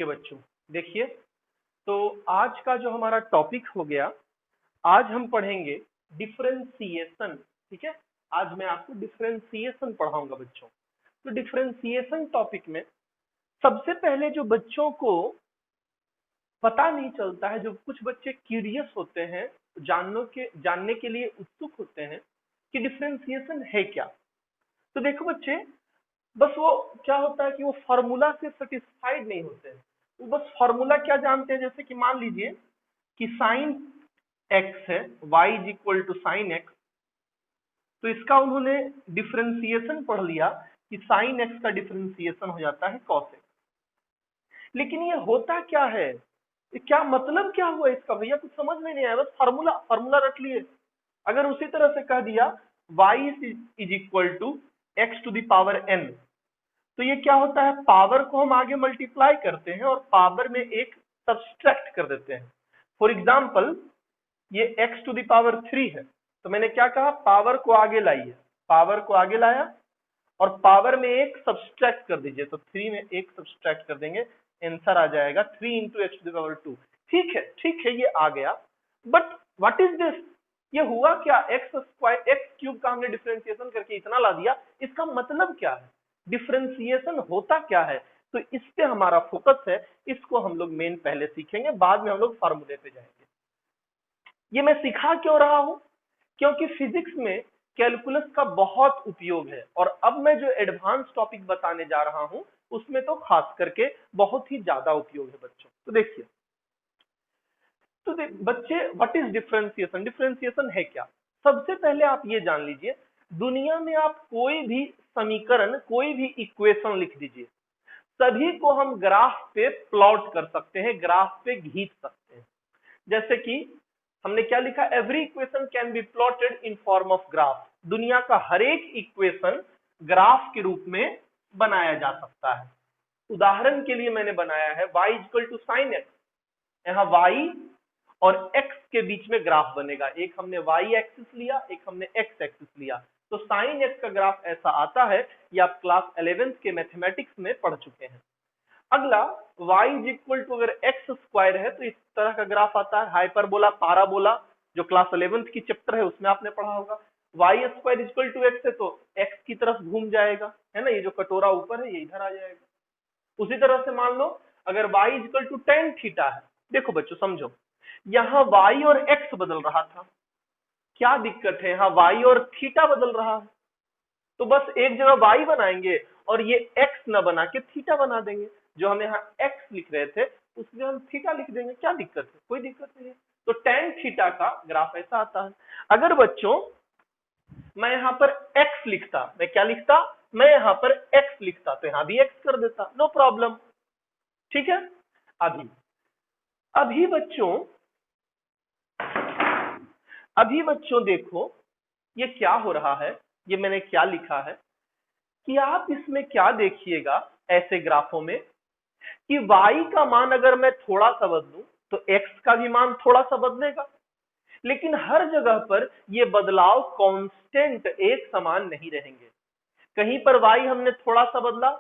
Okay बच्चों, देखिए, तो आज का जो हमारा टॉपिक हो गया, आज हम पढ़ेंगे डिफरेंशिएशन। ठीक है, आज मैं आपको डिफरेंशिएशन पढ़ाऊंगा बच्चों। तो डिफरेंशिएशन टॉपिक में सबसे पहले जो बच्चों को पता नहीं चलता है, जो कुछ बच्चे क्यूरियस होते हैं, जानने के लिए उत्सुक होते हैं कि डिफरेंशिएशन है क्या। तो देखो बच्चे, बस वो क्या होता है कि वो फॉर्मूला से सेटिस्फाइड नहीं होते हैं। वो बस फॉर्मूला क्या जानते हैं, जैसे कि मान लीजिए कि साइन एक्स है, y is equal to sine x, तो इसका उन्होंने डिफरेंशिएशन पढ़ लिया कि साइन एक्स का डिफरेंशिएशन हो जाता है कॉस एक्स। लेकिन ये होता क्या है, ये क्या मतलब क्या हुआ इसका, भैया कुछ समझ में नहीं आया। बस फॉर्मूला फॉर्मूला रट लिए। अगर उसी तरह से कह दिया y is equal to x to the power n, तो ये क्या होता है, पावर को हम आगे मल्टीप्लाई करते हैं और पावर में एक सब्सट्रैक्ट कर देते हैं। फॉर एग्जाम्पल, ये x टू द पावर 3 है, तो मैंने क्या कहा, पावर को आगे लाइए, पावर को आगे लाया और पावर में एक सब्सट्रैक्ट कर दीजिए, तो 3 में एक सब्सट्रैक्ट कर देंगे, आंसर आ जाएगा 3 into x to the power 2। ठीक है, ये आ गया। बट व्हाट इज दिस, ये हुआ क्या, एक्स स्क्वायर एक्स क्यूब का हमने डिफरेंशिएशन करके इतना ला दिया, इसका मतलब क्या है, डिफरेंशिएशन होता क्या है। तो इस पे हमारा फोकस है, इसको हम लोग मेन पहले सीखेंगे, बाद में हम लोग फार्मूले पे जाएंगे। ये मैं सिखा क्यों रहा हूं, क्योंकि फिजिक्स में कैलकुलस का बहुत उपयोग है, और अब मैं जो एडवांस टॉपिक बताने जा रहा हूं उसमें तो खास करके बहुत ही ज्यादा उपयोग है बच्चों। तो देखिए, तो बच्चे, व्हाट इज डिफरेंशिएशन, डिफरेंशिएशन है क्या। सबसे पहले आप ये जान लीजिए, दुनिया में आप कोई भी समीकरण, कोई भी इक्वेशन लिख दीजिए, सभी को हम ग्राफ पे प्लॉट कर सकते हैं, ग्राफ पे खींच सकते हैं। जैसे कि हमने क्या लिखा, every equation can be plotted in form of graph. दुनिया का हर एक इक्वेशन ग्राफ के रूप में बनाया जा सकता है। उदाहरण के लिए मैंने बनाया है y equal to sine x, यहाँ y और x के बीच में ग्राफ बनेगा। एक हमने y एक्सिस लिया, एक हमने x एक्सिस लिया, तो साइन x का ग्राफ ऐसा आता है। ये आप क्लास 11th के मैथमेटिक्स में पढ़ चुके हैं। अगला, y इज इक्वल टू, अगर x स्क्वायर है तो इस तरह का ग्राफ आता है, हाइपरबोला, पाराबोला, जो क्लास 11th की चैप्टर है उसमें आपने पढ़ा होगा। y square equal to x है तो x की तरफ घूम जाएगा, है ना, ये जो कटोरा ऊपर है ये इधर आ जाएगा। उसी तरह से मान लो, अगर y equal to tan theta है, देखो बच्चों समझो, यहाँ y और x बदल रहा था, क्या दिक्कत है, यहाँ y और थीटा बदल रहा है, तो बस एक जगह y बनाएंगे और ये x न बना के थीटा बना देंगे। जो हम यहाँ x लिख रहे थे उसमें हम थीटा लिख देंगे, क्या दिक्कत है, कोई दिक्कत नहीं है। तो टेन थीटा का ग्राफ ऐसा आता है। अगर बच्चों मैं यहाँ पर x लिखता, मैं क्या लिखता, मैं यहाँ पर x लिखता, तो यहाँ भी x कर देता, नो प्रॉब्लम। ठीक है, अभी अभी बच्चों अभी बच्चों देखो, ये क्या हो रहा है, ये मैंने क्या लिखा है कि आप इसमें क्या देखिएगा, ऐसे ग्राफों में कि y का मान अगर मैं थोड़ा सा बदलूं तो x का भी मान थोड़ा सा बदलेगा, लेकिन हर जगह पर ये बदलाव कांस्टेंट, एक समान नहीं रहेंगे। कहीं पर y हमने थोड़ा सा बदला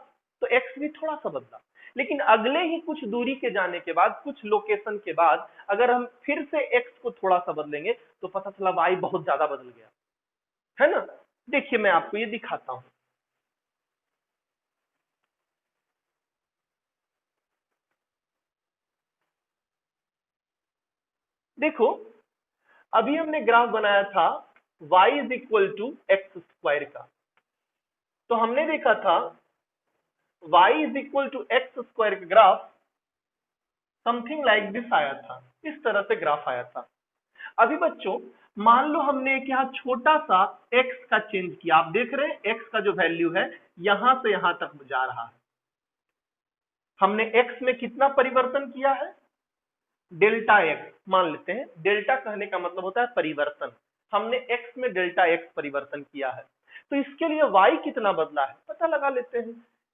तो x भी थोड़ा सा बदला, लेकिन अगले ही कुछ दूरी के जाने के बाद, कुछ लोकेशन के बाद, अगर हम फिर से x को थोड़ा सा बदलेंगे तो पता चला y बहुत ज्यादा बदल गया, है ना। देखिए मैं आपको ये दिखाता हूं। देखो, अभी हमने ग्राफ बनाया था y is equal to x square का, तो हमने देखा था y is equal to x square का ग्राफ समथिंग लाइक दिस आया था, इस तरह से ग्राफ आया था। अभी बच्चों मान लो हमने एक यहाँ छोटा सा x का चेंज किया, आप देख रहे हैं x का जो वैल्यू है यहां से यहां तक जा रहा है। हमने x में कितना परिवर्तन किया है, डेल्टा x मान लेते हैं, डेल्टा कहने का मतलब होता है परिवर्तन। हमने x में डेल्टा x परिवर्तन किया है, तो इसके लिए y कितना बदला है पता लगा लेते हैं।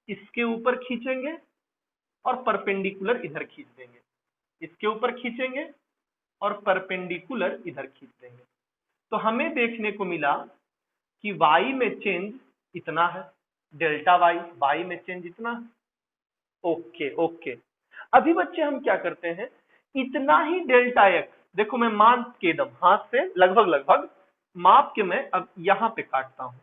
इसके ऊपर खींचेंगे और परपेंडिकुलर इधर खींच देंगे, इसके ऊपर खींचेंगे और परपेंडिकुलर इधर खींच देंगे, तो हमें देखने को मिला कि y में चेंज इतना है, डेल्टा y में चेंज इतना है। ओके ओके, अभी बच्चे हम क्या करते हैं, इतना ही डेल्टा एक्स, देखो मैं मान के एकदम हाथ से लगभग लगभग माप के मैं अब यहां पे काटता हूं,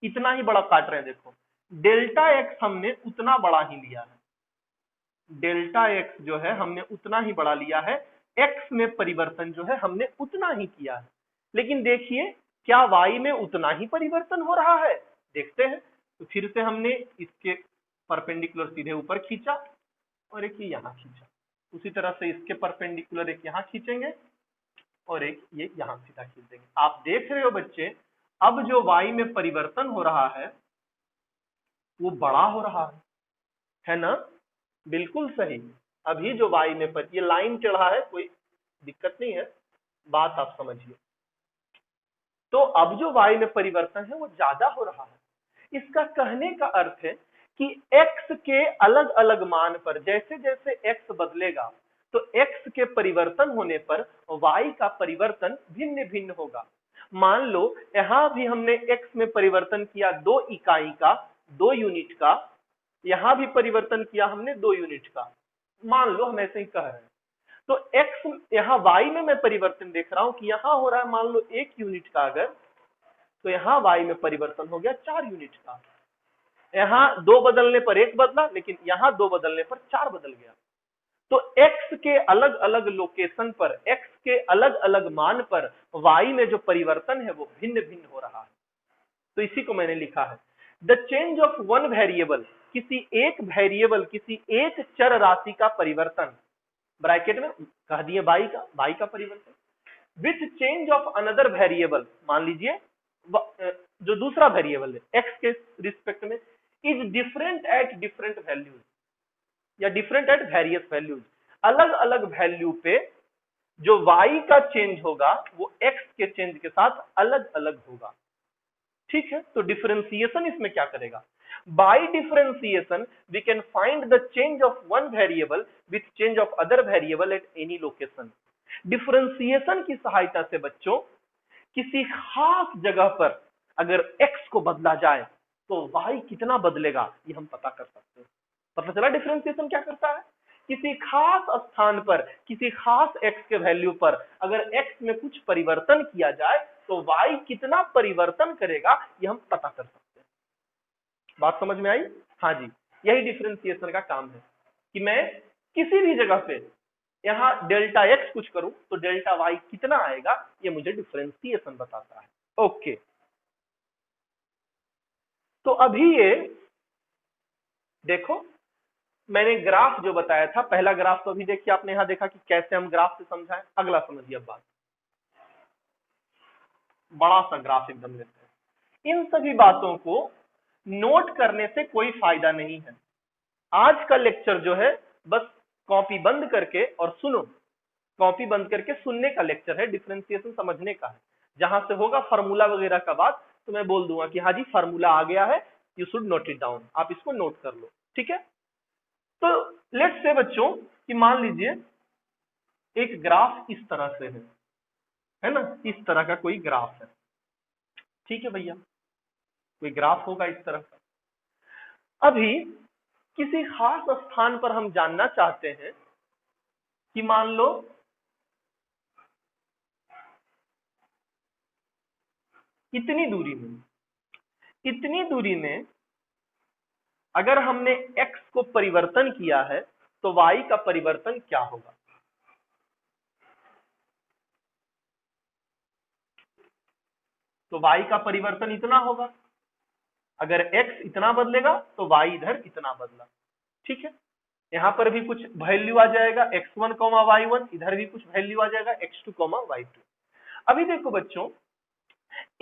इतना ही बड़ा काट रहे हैं। देखो डेल्टा एक्स हमने उतना बड़ा ही लिया है, डेल्टा एक्स जो है हमने उतना ही बड़ा लिया है, एक्स में परिवर्तन जो है हमने उतना ही किया है। लेकिन देखिए क्या वाई में उतना ही परिवर्तन हो रहा है, देखते हैं। तो फिर से हमने इसके परपेंडिकुलर सीधे ऊपर खींचा और एक ये यहाँ खींचा, उसी तरह से इसके परपेंडिकुलर एक यहाँ खींचेंगे और एक ये यहाँ सीधा खींच देंगे। आप देख रहे हो बच्चे, अब जो वाई में परिवर्तन हो रहा है वो बड़ा हो रहा है ना? बिल्कुल सही। अभी जो वाई में ये लाइन चढ़ा है, कोई दिक्कत नहीं है, बात आप समझिए। तो अब जो वाई में परिवर्तन है वो ज्यादा हो रहा है। इसका कहने का अर्थ है कि x के अलग अलग मान पर जैसे जैसे x बदलेगा तो x के परिवर्तन होने पर y का परिवर्तन भिन्न भिन्न होगा। मान लो यहां भी हमने x में परिवर्तन किया 2 इकाई का, 2 यूनिट का, यहां भी परिवर्तन किया हमने 2 यूनिट का, मान लो हम ऐसे ही कह रहे हैं। तो x यहाँ y में मैं परिवर्तन देख रहा हूं कि यहां हो रहा है मान लो 1 यूनिट का, अगर तो यहाँ y में परिवर्तन हो गया 4 यूनिट का। यहाँ 2 बदलने पर 1 बदला, लेकिन यहाँ 2 बदलने पर 4 बदल गया। तो x के अलग अलग लोकेशन पर, x के अलग अलग मान पर y में जो परिवर्तन है वो भिन्न भिन्न हो रहा है। तो इसी को मैंने लिखा है the change of one variable, किसी एक वेरिएबल, किसी एक चर राशि का परिवर्तन, ब्रैकेट में कह दिए y का परिवर्तन, with change of another variable, मान लीजिए जो दूसरा वेरिएबल है x के रिस्पेक्ट में, is different at different values या डिफरेंट एट वेरियस वैल्यूज, अलग अलग वैल्यू पे जो y का चेंज होगा वो x के चेंज के साथ अलग अलग होगा। ठीक है, तो डिफरेंशिएशन इसमें क्या करेगा, by differentiation we can find the change of one variable with change of other variable at any location. Differentiation की सहायता से बच्चों किसी खास जगह पर अगर x को बदला जाए तो y कितना बदलेगा ये हम पता कर सकते हैं। पता चला डिफरेंशिएशन क्या करता है, किसी खास स्थान पर, किसी खास x के वैल्यू पर अगर x में कुछ परिवर्तन किया जाए तो y कितना परिवर्तन करेगा ये हम पता कर सकते हैं। बात समझ में आई? हाँ जी, यही डिफरेंशिएशन का काम है कि मैं किसी भी जगह पे यहाँ डेल्टा x कुछ करूं तो डेल्टा y कितना आएगा ये मुझे डिफरेंशिएशन बताता है। ओके, तो अभी ये देखो मैंने ग्राफ जो बताया था, पहला ग्राफ तो अभी देखिए आपने यहाँ देखा कि कैसे हम ग्राफ से समझाएं। अगला समझिए अब बात, बड़ा सा ग्राफ एकदम लेते हैं। इन सभी बातों को नोट करने से कोई फायदा नहीं है। आज का लेक्चर जो है बस कॉपी बंद करके और सुनो, कॉपी बंद करके सुनने का लेक्चर है, डिफरेंशिएशन समझने का है। जहां से होगा फार्मूला वगैरह का बात तो मैं बोल दूंगा कि हाँ जी फार्मूला आ गया है, you should note it down, आप इसको नोट कर लो। ठीक है, तो लेट्स से बच्चों कि मान लीजिए एक ग्राफ इस तरह से है ना, इस तरह का कोई ग्राफ है। ठीक है भैया, कोई ग्राफ होगा इस तरह का। अभी किसी खास स्थान पर हम जानना चाहते हैं कि मान लो इतनी दूरी में अगर हमने x को परिवर्तन किया है तो y का परिवर्तन क्या होगा। तो y का परिवर्तन इतना होगा, अगर x इतना बदलेगा तो y इधर इतना बदला। ठीक है, यहां पर भी कुछ वैल्यू आ जाएगा x1, y1, इधर भी कुछ वैल्यू आ जाएगा x2, y2। अभी देखो बच्चों,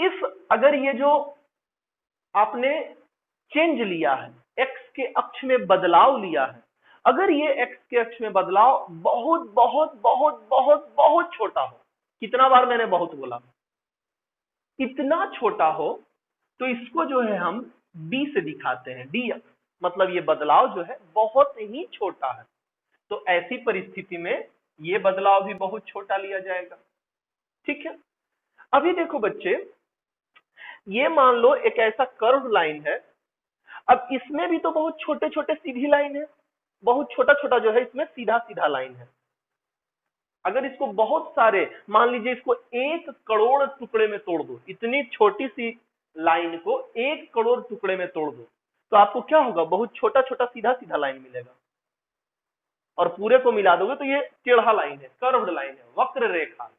इस अगर ये जो आपने चेंज लिया है, x के अक्ष में बदलाव लिया है, अगर ये x के अक्ष में बदलाव बहुत बहुत बहुत बहुत बहुत छोटा हो, कितना बार मैंने बहुत बोला, इतना छोटा हो, तो इसको जो है हम d से दिखाते हैं, d मतलब ये बदलाव जो है बहुत ही छोटा है। तो ऐसी परिस्थिति में ये बदलाव भी बहुत छोटा लिया जाएगा। ठीक है, अभी देखो बच्चे, ये मान लो एक ऐसा कर्व लाइन है, अब इसमें भी तो बहुत छोटे छोटे सीधी लाइन है, बहुत छोटा छोटा जो है इसमें सीधा सीधा लाइन है। अगर इसको बहुत सारे, मान लीजिए इसको 1 करोड़ टुकड़े में तोड़ दो, इतनी छोटी सी लाइन को 1 करोड़ टुकड़े में तोड़ दो, तो आपको क्या होगा, बहुत छोटा छोटा सीधा सीधा लाइन मिलेगा। और पूरे को मिला दोगे तो ये टेढ़ा लाइन है, कर्व्ड लाइन है, वक्र रेखा।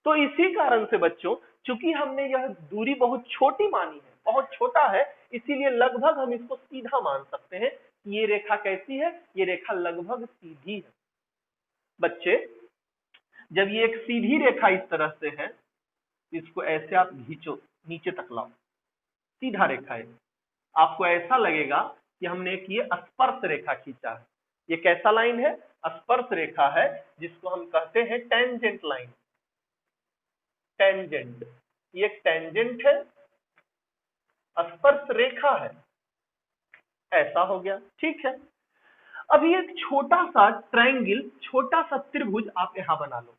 तो इसी कारण से बच्चों, चूंकि हमने यह दूरी बहुत छोटी मानी है, बहुत छोटा है, इसीलिए लगभग हम इसको सीधा मान सकते हैं। ये रेखा कैसी है, ये रेखा लगभग सीधी है। बच्चे, जब ये एक सीधी रेखा इस तरह से है, इसको ऐसे आप खींचो, नीचे तक लाओ, सीधा रेखा है, आपको ऐसा लगेगा कि हमने एक ये स्पर्श रेखा खींचा है। ये कैसा लाइन है, स्पर्श रेखा है, जिसको हम कहते हैं टेंजेंट लाइन। टेंजेंट, ये एक टेंजेंट है, स्पर्श रेखा है, ऐसा हो गया, ठीक है। अभी एक छोटा सा ट्रायंगल, छोटा सा त्रिभुज आप यहां बना लो।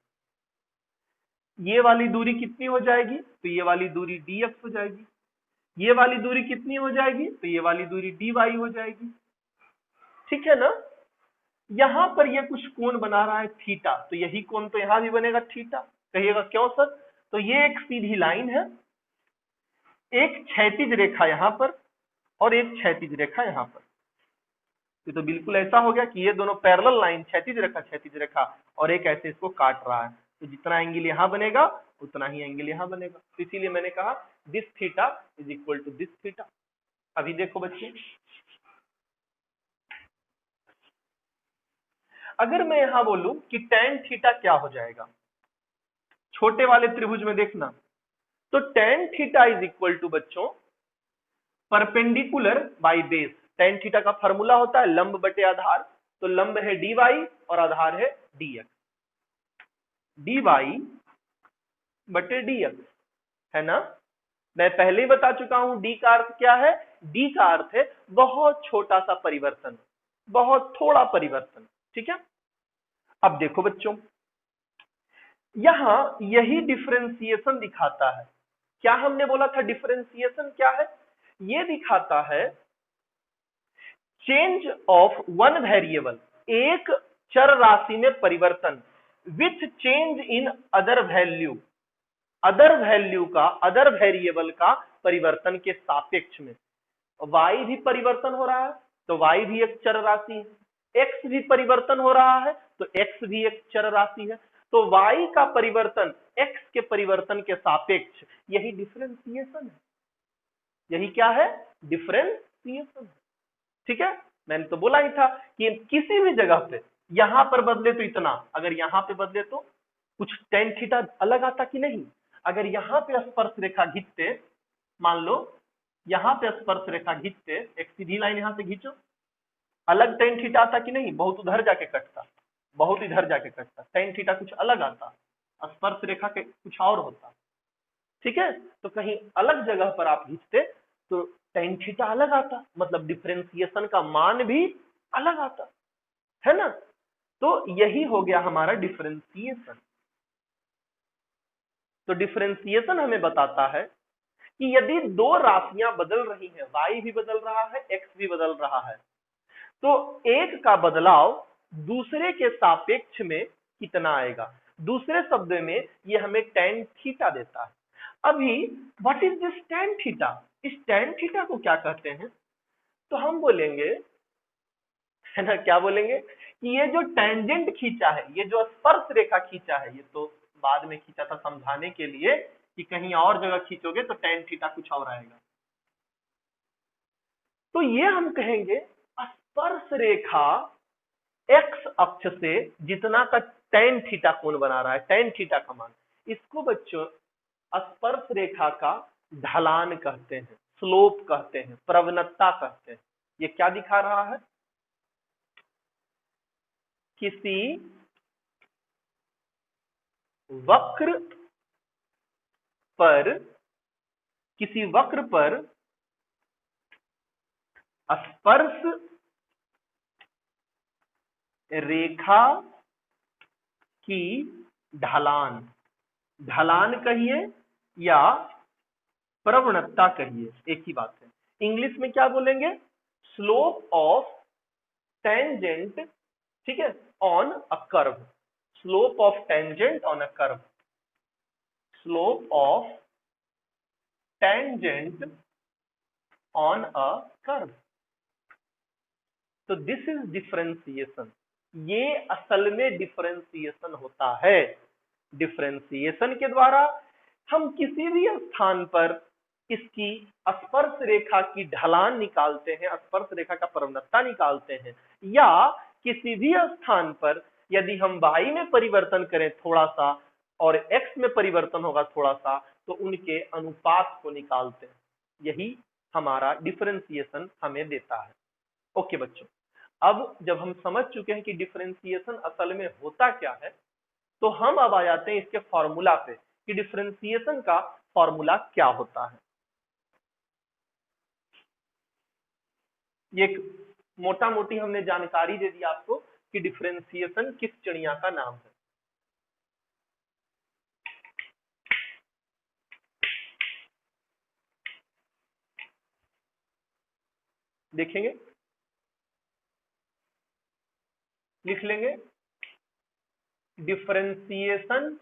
ये वाली दूरी कितनी हो जाएगी, तो ये वाली दूरी dx हो जाएगी। ये वाली दूरी कितनी हो जाएगी, तो ये वाली दूरी dy हो जाएगी, ठीक है ना। यहां पर ये कुछ कोण बना रहा है थीटा, तो यही कोण तो यहां भी बनेगा थीटा। कहिएगा क्यों सर, तो ये एक सीधी लाइन है, एक क्षैतिज रेखा यहां पर और एक क्षैतिज रेखा यहां पर। ये तो बिल्कुल ऐसा हो गया कि ये दोनों पैरेलल लाइन, क्षैतिज रेखा और एक ऐसे इसको काट रहा है। तो जितना एंगल यहां बनेगा उतना ही एंगल यहां बनेगा। तो इसीलिए मैंने कहा this theta is equal to this theta. अभी देखो बच्चे, अगर मैं यहां बोलूं कि tan थीटा क्या हो जाएगा, छोटे वाले त्रिभुज में देखना, तो tan theta is equal to बच्चों perpendicular by base. tan theta का फॉर्मूला होता है लंब बटे आधार, तो लंब है dy और आधार है dx, dy बटे dx, है ना। मैं पहले ही बता चुका हूं d का अर्थ क्या है, d का अर्थ है बहुत छोटा सा परिवर्तन, बहुत थोड़ा परिवर्तन, ठीक है। अब देखो बच्चों, यहां यही डिफरेंशिएशन दिखाता है। क्या हमने बोला था, डिफरेंशिएशन क्या है, ये दिखाता है चेंज ऑफ वन वेरिएबल, एक चर राशि में परिवर्तन with change in other value, other value का, अदर वेरिएबल का परिवर्तन के सापेक्ष में। y भी परिवर्तन हो रहा है तो y भी एक चर राशि है, x भी परिवर्तन हो रहा है तो x भी एक चर राशि है। तो y का परिवर्तन x के परिवर्तन के सापेक्ष, यही डिफरेंशिएशन है। यही क्या है, डिफरेंशिएशन, ठीक है। मैंने तो बोला ही था कि किसी भी जगह पे यहां पर बदले तो इतना, अगर यहां पे बदले तो कुछ tan थीटा अलग आता कि नहीं। अगर यहां पे स्पर्श रेखा खींचते, मान लो यहां पे स्पर्श रेखा खींचते, एक सीधी लाइन यहां से खींचो, अलग tan थीटा आता कि नहीं, बहुत उधर जाके कटता, बहुत इधर जाके कटता, tan थीटा कुछ अलग आता, स्पर्श रेखा के कुछ और होता, ठीक है। तो कहीं अलग जगह पर आप खींचते तो tan थीटा अलग आता, मतलब डिफरेंशिएशन का मान भी अलग आता, है ना। तो यही हो गया हमारा डिफरेंशिएशन। तो डिफरेंशिएशन हमें बताता है कि यदि दो राशियां बदल रही हैं, y भी बदल रहा है, x भी बदल रहा है, तो एक का बदलाव दूसरे के सापेक्ष में कितना आएगा। दूसरे शब्द में ये हमें tan थीटा देता है। अभी what is this tan theta, इस tan थीटा को क्या कहते हैं, तो हम बोलेंगे, है ना, क्या बोलेंगे कि ये जो टेंजेंट खींचा है, ये जो स्पर्श रेखा खींचा है, ये तो बाद में खींचा था समझाने के लिए कि कहीं और जगह खींचोगे तो tan थीटा कुछ और आएगा। तो ये हम कहेंगे स्पर्श रेखा x अक्ष से जितना का tan थीटा कोण बना रहा है, tan थीटा का मान, इसको बच्चों स्पर्श रेखा का ढलान कहते हैं, स्लोप कहते हैं, प्रवणता कहते हैं। ये क्या दिखा रहा है, किसी वक्र पर, किसी वक्र पर स्पर्श रेखा की ढलान, ढलान कहिए या प्रवणता कहिए, एक ही बात है। इंग्लिश में क्या बोलेंगे, स्लोप ऑफ टेंजेंट, ठीक है, on a curve, slope of tangent on a curve, slope of tangent on a curve. तो दिस इज डिफरेंशिएशन, ये असल में डिफरेंशिएशन होता है। डिफरेंशिएशन के द्वारा हम किसी भी स्थान पर इसकी स्पर्श रेखा की ढलान निकालते हैं, स्पर्श रेखा का प्रवणता निकालते हैं, या किसी भी स्थान पर यदि हम y में परिवर्तन करें थोड़ा सा और x में परिवर्तन होगा थोड़ा सा, तो उनके अनुपात को निकालते हैं। यही हमारा डिफरेंशिएशन हमें देता है। ओके बच्चों, अब जब हम समझ चुके हैं कि डिफरेंशिएशन असल में होता क्या है, तो हम अब आ जाते हैं इसके फॉर्मूला पे कि डिफरेंशिएशन का फॉर्मूला क्या होता है। ये मोटा मोटी हमने जानकारी दे दी आपको कि डिफरेंशिएशन किस चिड़िया का नाम है। देखेंगे, लिख लेंगे, डिफरेंशिएशन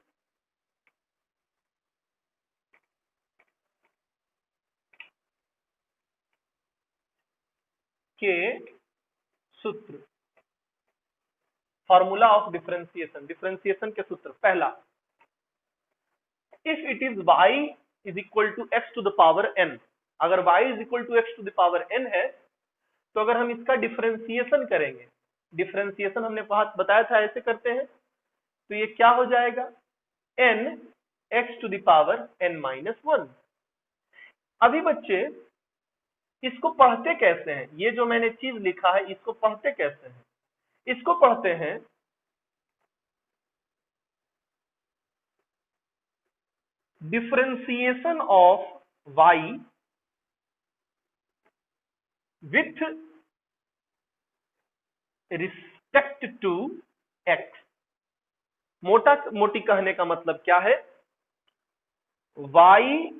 के सूत्र, फॉर्मूला ऑफ डिफरेंशिएशन, डिफरेंशिएशन के सूत्र। पहला, if it is y is equal to x to the power n, अगर y is equal to x to the power n है, तो अगर हम इसका डिफरेंशिएशन करेंगे, डिफरेंशिएशन हमने बताया था ऐसे करते हैं, तो ये क्या हो जाएगा, n x to the power n minus 1। अभी बच्चे इसको पढ़ते कैसे हैं, ये जो मैंने चीज लिखा है इसको पढ़ते कैसे हैं, इसको पढ़ते हैं differentiation of y with respect to x। मोटा मोटी कहने का मतलब क्या है, y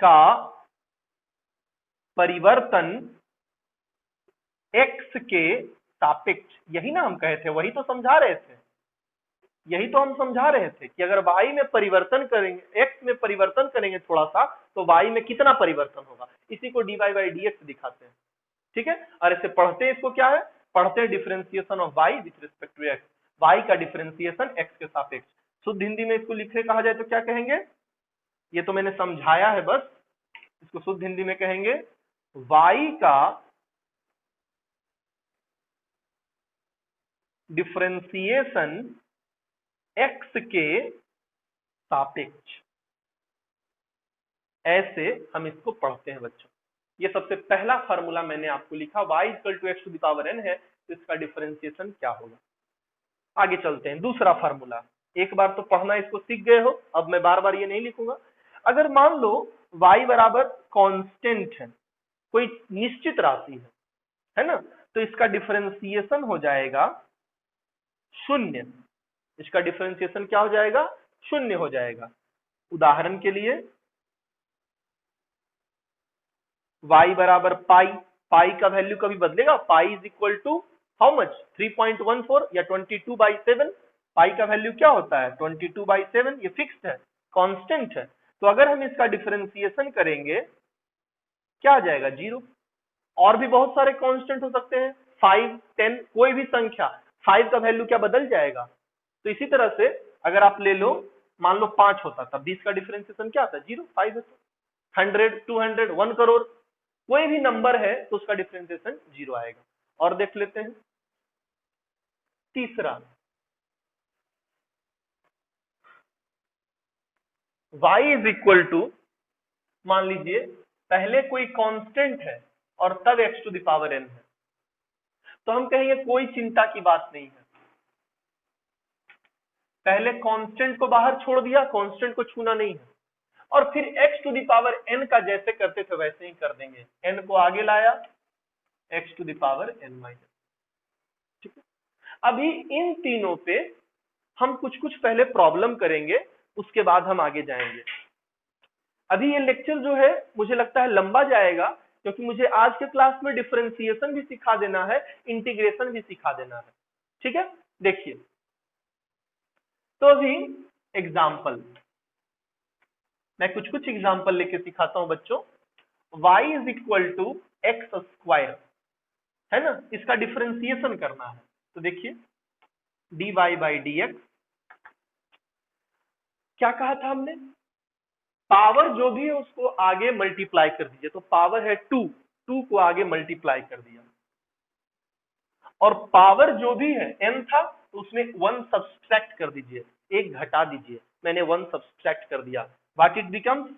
का परिवर्तन x के सापेक्ष, यही ना हम कहे थे, वही तो समझा रहे थे, यही तो हम समझा रहे थे कि अगर y में परिवर्तन करेंगे, x में परिवर्तन करेंगे थोड़ा सा, तो y में कितना परिवर्तन होगा, इसी को dy by dx दिखाते हैं। ठीक है, और ऐसे पढ़ते हैं, इसको क्या है, पढ़ते हैं differentiation of y with respect to x, y का डिफरेंशिएशन x के सापेक्ष। शुद्ध हिंदी में इसको लिखे कहा जाए तो क्या कहेंगे, ये तो मैंने समझाया है बस, इसको शुद्ध हिंदी में कहेंगे y का डिफरेंशिएशन x के सापेक्ष, ऐसे हम इसको पढ़ते हैं बच्चों। ये सबसे पहला फार्मूला मैंने आपको लिखा, y equal to x to the power n है, तो इसका डिफरेंशिएशन क्या होगा। आगे चलते हैं, दूसरा फार्मूला, एक बार तो पढ़ना इसको सीख गए हो, अब मैं बार बार ये नहीं लिखूंगा। अगर मान लो y बराबर कांस्टेंट है, कोई निश्चित राशि है ना, तो इसका डिफरेंशिएशन हो जाएगा शून्य, इसका डिफरेंशिएशन क्या हो जाएगा, शून्य हो जाएगा। उदाहरण के लिए y बराबर पाई, पाई का वैल्यू कभी बदलेगा, pi is equal to how much, 3.14 या 22/7, पाई का वैल्यू क्या होता है 22/7, ये फिक्स्ड है, कांस्टेंट है। तो अगर हम इसका डिफरेंशिएशन करेंगे क्या आ जाएगा, 0। और भी बहुत सारे कांस्टेंट हो सकते हैं, 5, 10, कोई भी संख्या, 5 का वैल्यू क्या बदल जाएगा। तो इसी तरह से अगर आप ले लो, मान लो 5 होता, तब भी इसका डिफरेंशिएशन क्या आता है, 0, 5 है। 100, 200, 1 करोड़, कोई भी नंबर है तो उसका डिफरेंशिएशन 0 आएगा। और देख लेते हैं तीसरा, y इज इक्वल टू, मान लीजिए पहले कोई कांस्टेंट है और तब x to the power n है, तो हम कहेंगे कोई चिंता की बात नहीं है, पहले कांस्टेंट को बाहर छोड़ दिया, कांस्टेंट को छूना नहीं है, और फिर x to the power n का जैसे करते थे वैसे ही कर देंगे, n को आगे लाया, x to the power n minus. ठीक है, अभी इन तीनों पे हम कुछ कुछ पहले प्रॉब्लम करेंगे, उसके बाद हम आगे जाएंगे। अभी ये लेक्चर जो है मुझे लगता है लंबा जाएगा, क्योंकि मुझे आज के क्लास में डिफरेंशिएशन भी सिखा देना है, इंटीग्रेशन भी सिखा देना है। ठीक है, देखिए तो अभी एग्जाम्पल, मैं कुछ कुछ एग्जाम्पल लेके सिखाता हूं बच्चों। y is equal to x square, है ना, इसका डिफरेंशिएशन करना है। तो देखिए dy बाई डी एक्स, क्या कहा था हमने, पावर जो भी है उसको आगे मल्टीप्लाई कर दीजिए। तो पावर है 2, 2 को आगे मल्टीप्लाई कर दिया, और पावर जो भी है n था तो उसमें 1 सब्सट्रैक्ट कर दीजिए, एक घटा दीजिए। मैंने 1 सब्सट्रैक्ट कर दिया, व्हाट इट बिकम्स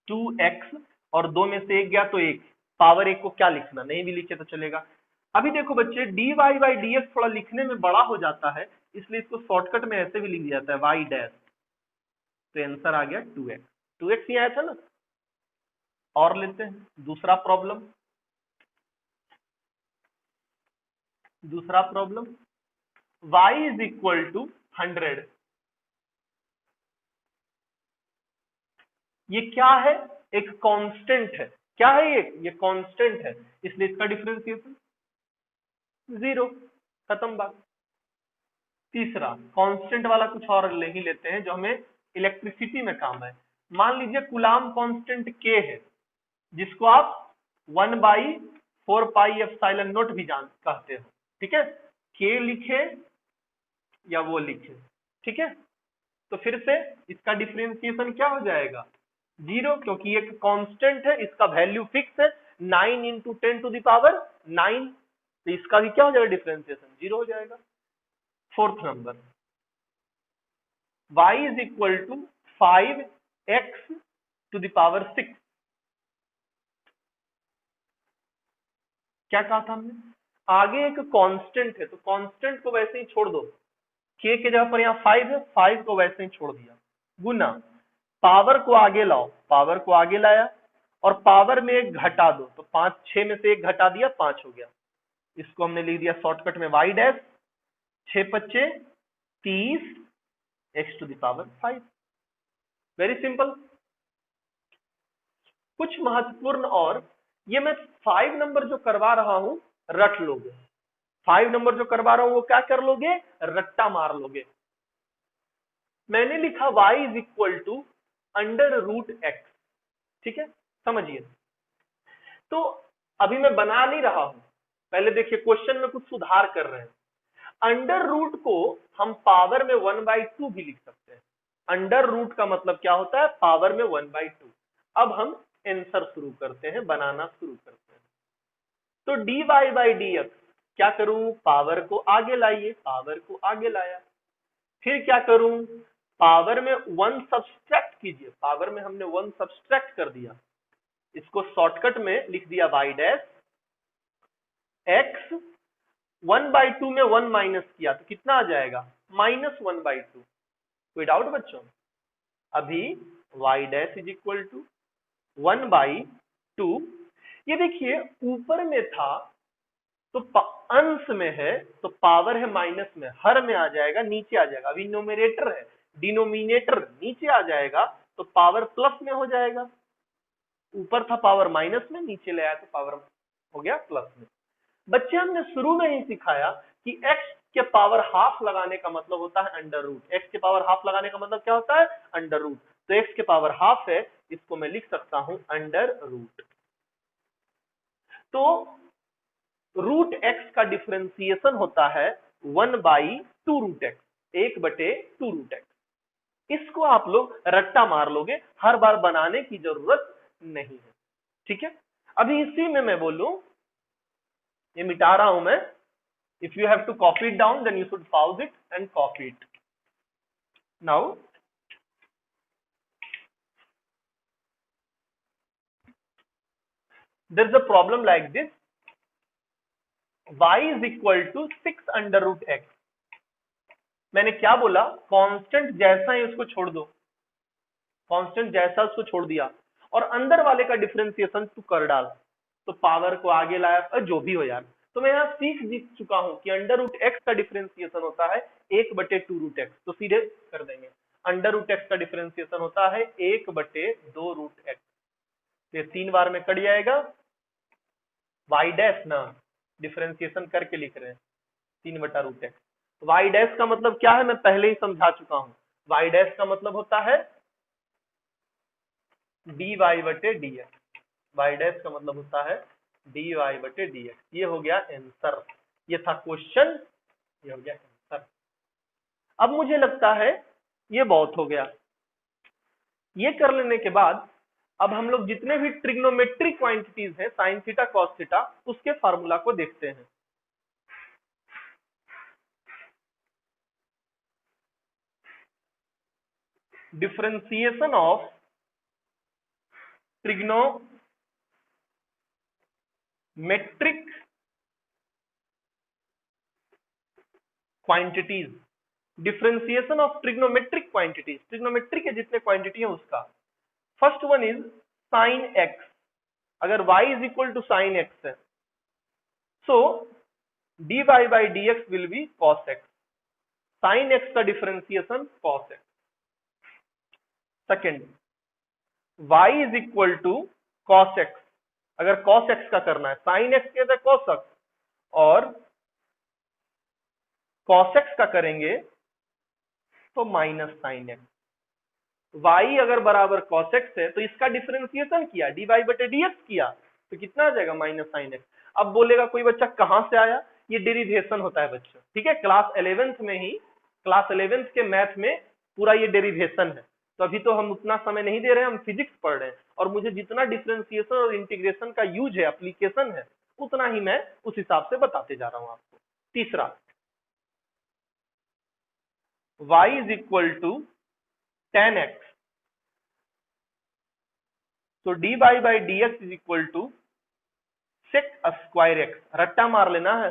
2x, और 2 में से 1 गया तो 1, पावर 1 को क्या लिखना, नहीं भी लिखे तो चलेगा। अभी देखो बच्चे dy बाई डी एक्स थोड़ा लिखने में बड़ा हो जाता है, इसलिए इसको शॉर्टकट में ऐसे भी लिख दिया जाता है y डैश, तो आंसर आ गया 2x। 2x ही आया था ना। और लेते हैं दूसरा problem, y is equal to 100। ये क्या है, एक कांस्टेंट है। क्या है ये कांस्टेंट है, इसलिए इसका डिफरेंशिएशन 0, खत्म बात। तीसरा कांस्टेंट वाला कुछ और ले ही लेते हैं जो हमें इलेक्ट्रिसिटी में काम है। मान लीजिए कूलाम कांस्टेंट k है, जिसको आप 1/4πε0 भी जान कहते हो। ठीक है, k लिखे या वो लिखे, ठीक है। तो फिर से इसका डिफरेंशिएशन क्या हो जाएगा, 0, क्योंकि एक कांस्टेंट है, इसका वैल्यू फिक्स है 9 इंटू 10 टू द पावर 9, तो इसका भी क्या हो जाएगा, डिफरेंशिएशन 0 हो जाएगा। Fourth number, y is equal to 5x to the power 6। क्या कहा था हमने, आगे एक कांस्टेंट है तो कांस्टेंट को वैसे ही छोड़ दो, k के जगह पर यहाँ 5 है, 5 को वैसे ही छोड़ दिया, गुना पावर को आगे लाओ, पावर को आगे लाया, और पावर में एक घटा दो, तो 5, 6 में से एक घटा दिया, 5 हो गया। इसको हमने लिख दिया शॉर्टकट में y डैश, 6 पच्चे 30 x to the power 5। Very simple. कुछ महत्वपूर्ण और, ये मैं 5 नंबर जो करवा रहा हूं रट लोगे, 5 नंबर जो करवा रहा हूं वो क्या कर लोगे, रट्टा मार लोगे। मैंने लिखा y is equal to √x, ठीक है, समझिए। तो अभी मैं बना नहीं रहा हूं, पहले देखिए क्वेश्चन में कुछ सुधार कर रहे हैं। अंडर रूट को हम पावर में 1/2 भी लिख सकते हैं। अंडर रूट का मतलब क्या होता है, पावर में 1/2। अब हम आंसर शुरू करते हैं, बनाना शुरू करते हैं। तो dy बाई डी एक्स, क्या करूं, पावर को आगे लाइए, पावर को आगे लाया, फिर क्या करूं, पावर में 1 सब्सट्रैक्ट कीजिए, पावर में हमने 1 सब्सट्रैक्ट कर दिया, इसको शॉर्टकट में लिख दिया y डैश, x 1/2 में 1 माइनस किया तो कितना आ जाएगा, -1/2। कोई डाउट बच्चों, अभी y dash is equal to 1/2। ये देखिए ऊपर में था तो अंश में है तो पावर है माइनस में, हर में आ जाएगा, नीचे आ जाएगा। अभी न्यूमरेटर है, डिनोमिनेटर नीचे आ जाएगा तो पावर प्लस में हो जाएगा। ऊपर था पावर माइनस में, नीचे ले आया तो पावर हो गया प्लस में। बच्चे हमने शुरू में ही सिखाया कि x के पावर हाफ लगाने का मतलब होता है अंडर रूट। x के पावर हाफ लगाने का मतलब क्या होता है, अंडर रूट। तो x के पावर हाफ है, इसको मैं लिख सकता हूं अंडर रूट। तो √x का डिफरेंशिएशन होता है 1/2√x, 1/2√x। इसको आप लोग रट्टा मार लोगे, हर बार बनाने की जरूरत नहीं है, ठीक है। अभी इसी में मैं बोलूं, ये मिटा रहा हूं मैं, if you have to copy it down then you should pause it and copy it now। there's a problem like this, y is equal to 6√x। मैंने क्या बोला, कांस्टेंट जैसा ही उसको छोड़ दो, कांस्टेंट जैसा उसको छोड़ दिया, और अंदर वाले का डिफरेंशिएशन तू कर डाल, तो पावर को आगे लाया, जो भी हो यार। तो मैं यहाँ सीख जीत चुका हूं कि √x का डिफरेंशिएशन होता है 1/2√x, तो सीधे कर देंगे। √x का डिफरेंशिएशन होता है 1/2√x। तो ये 3 बार में कट जाएगा, वाई डैश ना, डिफरेंशिएशन करके लिख रहे हैं 3/√x। वाई डैश का मतलब क्या है मैं पहले ही समझा चुका हूं। वाई डैश का मतलब होता है dy/dx। वाई डैश का मतलब होता है dy/dx। ये हो गया आंसर, ये था क्वेश्चन, ये हो गया आंसर। अब मुझे लगता है ये बहुत हो गया। ये कर लेने के बाद अब हम लोग जितने भी ट्रिग्नोमेट्रिक क्वांटिटीज हैं साइन थीटा कॉस थीटा, उसके फार्मूला को देखते हैं। Differentiation of trigonometric quantities, differentiation of trigonometric quantities, trigonometric के जितने क्वांटिटी है उसका। First one is sine x. अगर y is equal to sine x है, so dy/dx will be cos x। Sine x का differentiation cos x। Second, y is equal to cos x। अगर cos x का करना है, sine x के cos x और cos x का करेंगे तो माइनस साइन एक्स। y अगर बराबर cos x है तो इसका डिफरेंशिएशन किया, dy/dx किया, तो कितना आ जाएगा माइनस साइन एक्स। अब बोलेगा कोई बच्चा कहां से आया, ये डेरिवेशन होता है बच्चों, ठीक है। क्लास 11th में ही, क्लास 11th के मैथ में पूरा ये डेरिवेशन है। तो अभी तो हम उतना समय नहीं दे रहे हैं, हम फिजिक्स पढ़ रहे हैं, और मुझे जितना डिफरेंशिएशन और इंटीग्रेशन का यूज है, एप्लीकेशन है, उतना ही मैं उस हिसाब से बताते जा रहा हूं आपको। तीसरा, y is equal to tan x, तो dy/dx is equal to sec square x. रट्टा मार लेना है,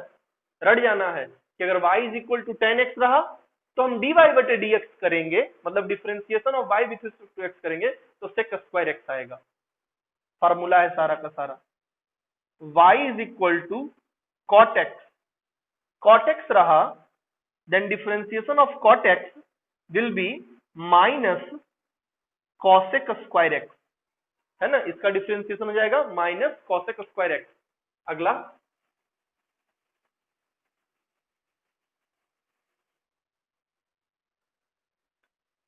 रट जाना है कि अगर y is equal to tan x रहा तो हम dy/dx करेंगे, मतलब differentiation of y with respect to x करेंगे तो sec स्क्वायर एक्स आएगा। फार्मूला है सारा का सारा। y is equal to cot x, cot x रहा, then differentiation of cot x will be minus cosec square x, है ना। इसका डिफरेंशिएशन हो जाएगा माइनस cosec स्क्वायर एक्स। अगला,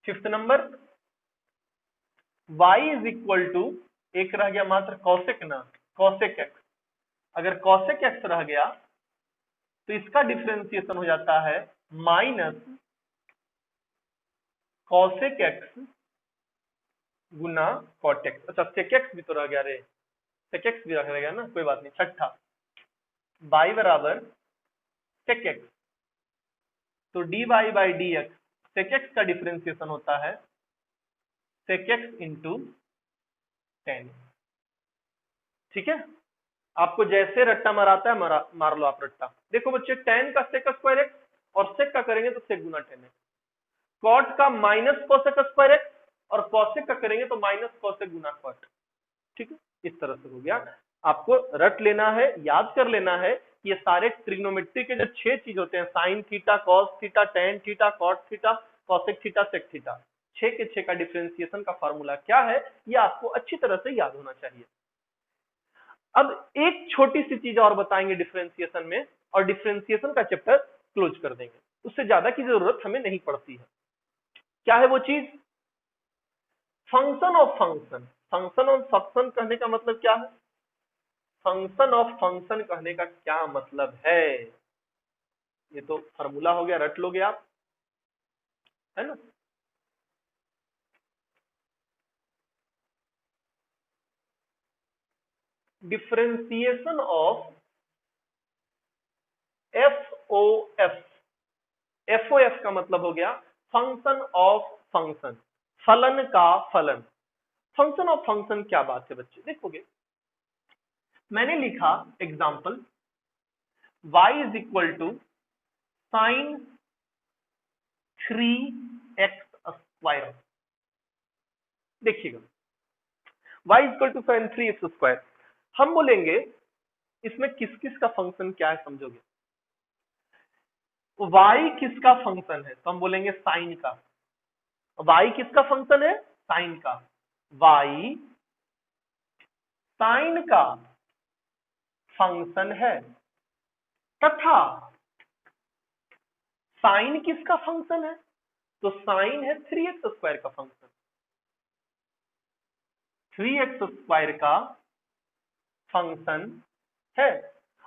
fifth number, y is equal to, एक रह गया मात्र cosec ना, cosec x। अगर cosec x रह गया तो इसका डिफरेंशिएशन हो जाता है माइनस cosec x गुना cot x। अच्छा sec x भी तो रह गया रे, sec x भी रह गया ना, कोई बात नहीं। छठा, y बराबर sec x, तो dy/dx sec x का डिफरेंशिएशन होता है sec x इंटू tan। ठीक है, आपको जैसे रट्टा मराता है मार लो आप रट्टा। देखो बच्चे, tan का sec स्क्वायर एक्स और sec का करेंगे तो sec गुना tan x, cot का माइनस cosec स्क्वायर एक्स और cosec का करेंगे तो माइनस cosec गुना cot। ठीक है, इस तरह से हो गया। आपको रट लेना है, याद कर लेना है, ये सारे ट्रिग्नोमेट्री के जो 6 चीज होते हैं, sine theta, cos theta, tan theta, cot theta, cosec theta, sec theta, 6 के 6 का डिफरेंशिएशन का फार्मूला क्या है, ये आपको अच्छी तरह से याद होना चाहिए। अब एक छोटी सी चीज और बताएंगे डिफरेंशिएशन में, और डिफरेंशिएशन का चैप्टर क्लोज कर देंगे, उससे ज्यादा की जरूरत हमें नहीं पड़ती है। क्या है वो चीज? Function of function. Function of function कहने का मतलब क्या है? फंक्शन ऑफ फंक्शन कहने का क्या मतलब है? ये तो फार्मूला हो गया, रट लोगे आप, है ना। Differentiation of F O F का मतलब हो गया फंक्शन ऑफ फंक्शन, फलन का फलन। फंक्शन ऑफ फंक्शन क्या बात है बच्चे, देखोगे मैंने लिखा example y is equal to sine 3x square. देखिएगा y equal to sine 3x square, हम बोलेंगे इसमें किस किस का फंक्शन क्या है समझोगे। y किसका फंक्शन है? तो हम बोलेंगे साइन का। y किसका फंक्शन है? साइन का। y साइन का फंक्शन है तथा साइन किसका फंक्शन है? तो साइन है 3x² का फंक्शन। 3x² का फंक्शन है।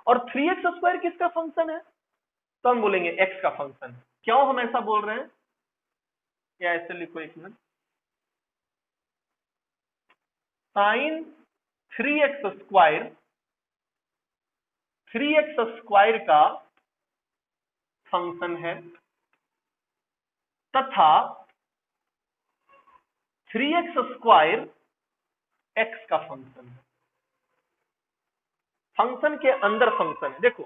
और 3x² किसका फंक्शन है? तो हम बोलेंगे x का फंक्शन है। क्यों हम ऐसा बोल रहे हैं? या ऐसे लिखो एक मिनट, साइन 3x² का फंक्शन है तथा 3x² x का फंक्शन है। फंक्शन के अंदर फंक्शन है। देखो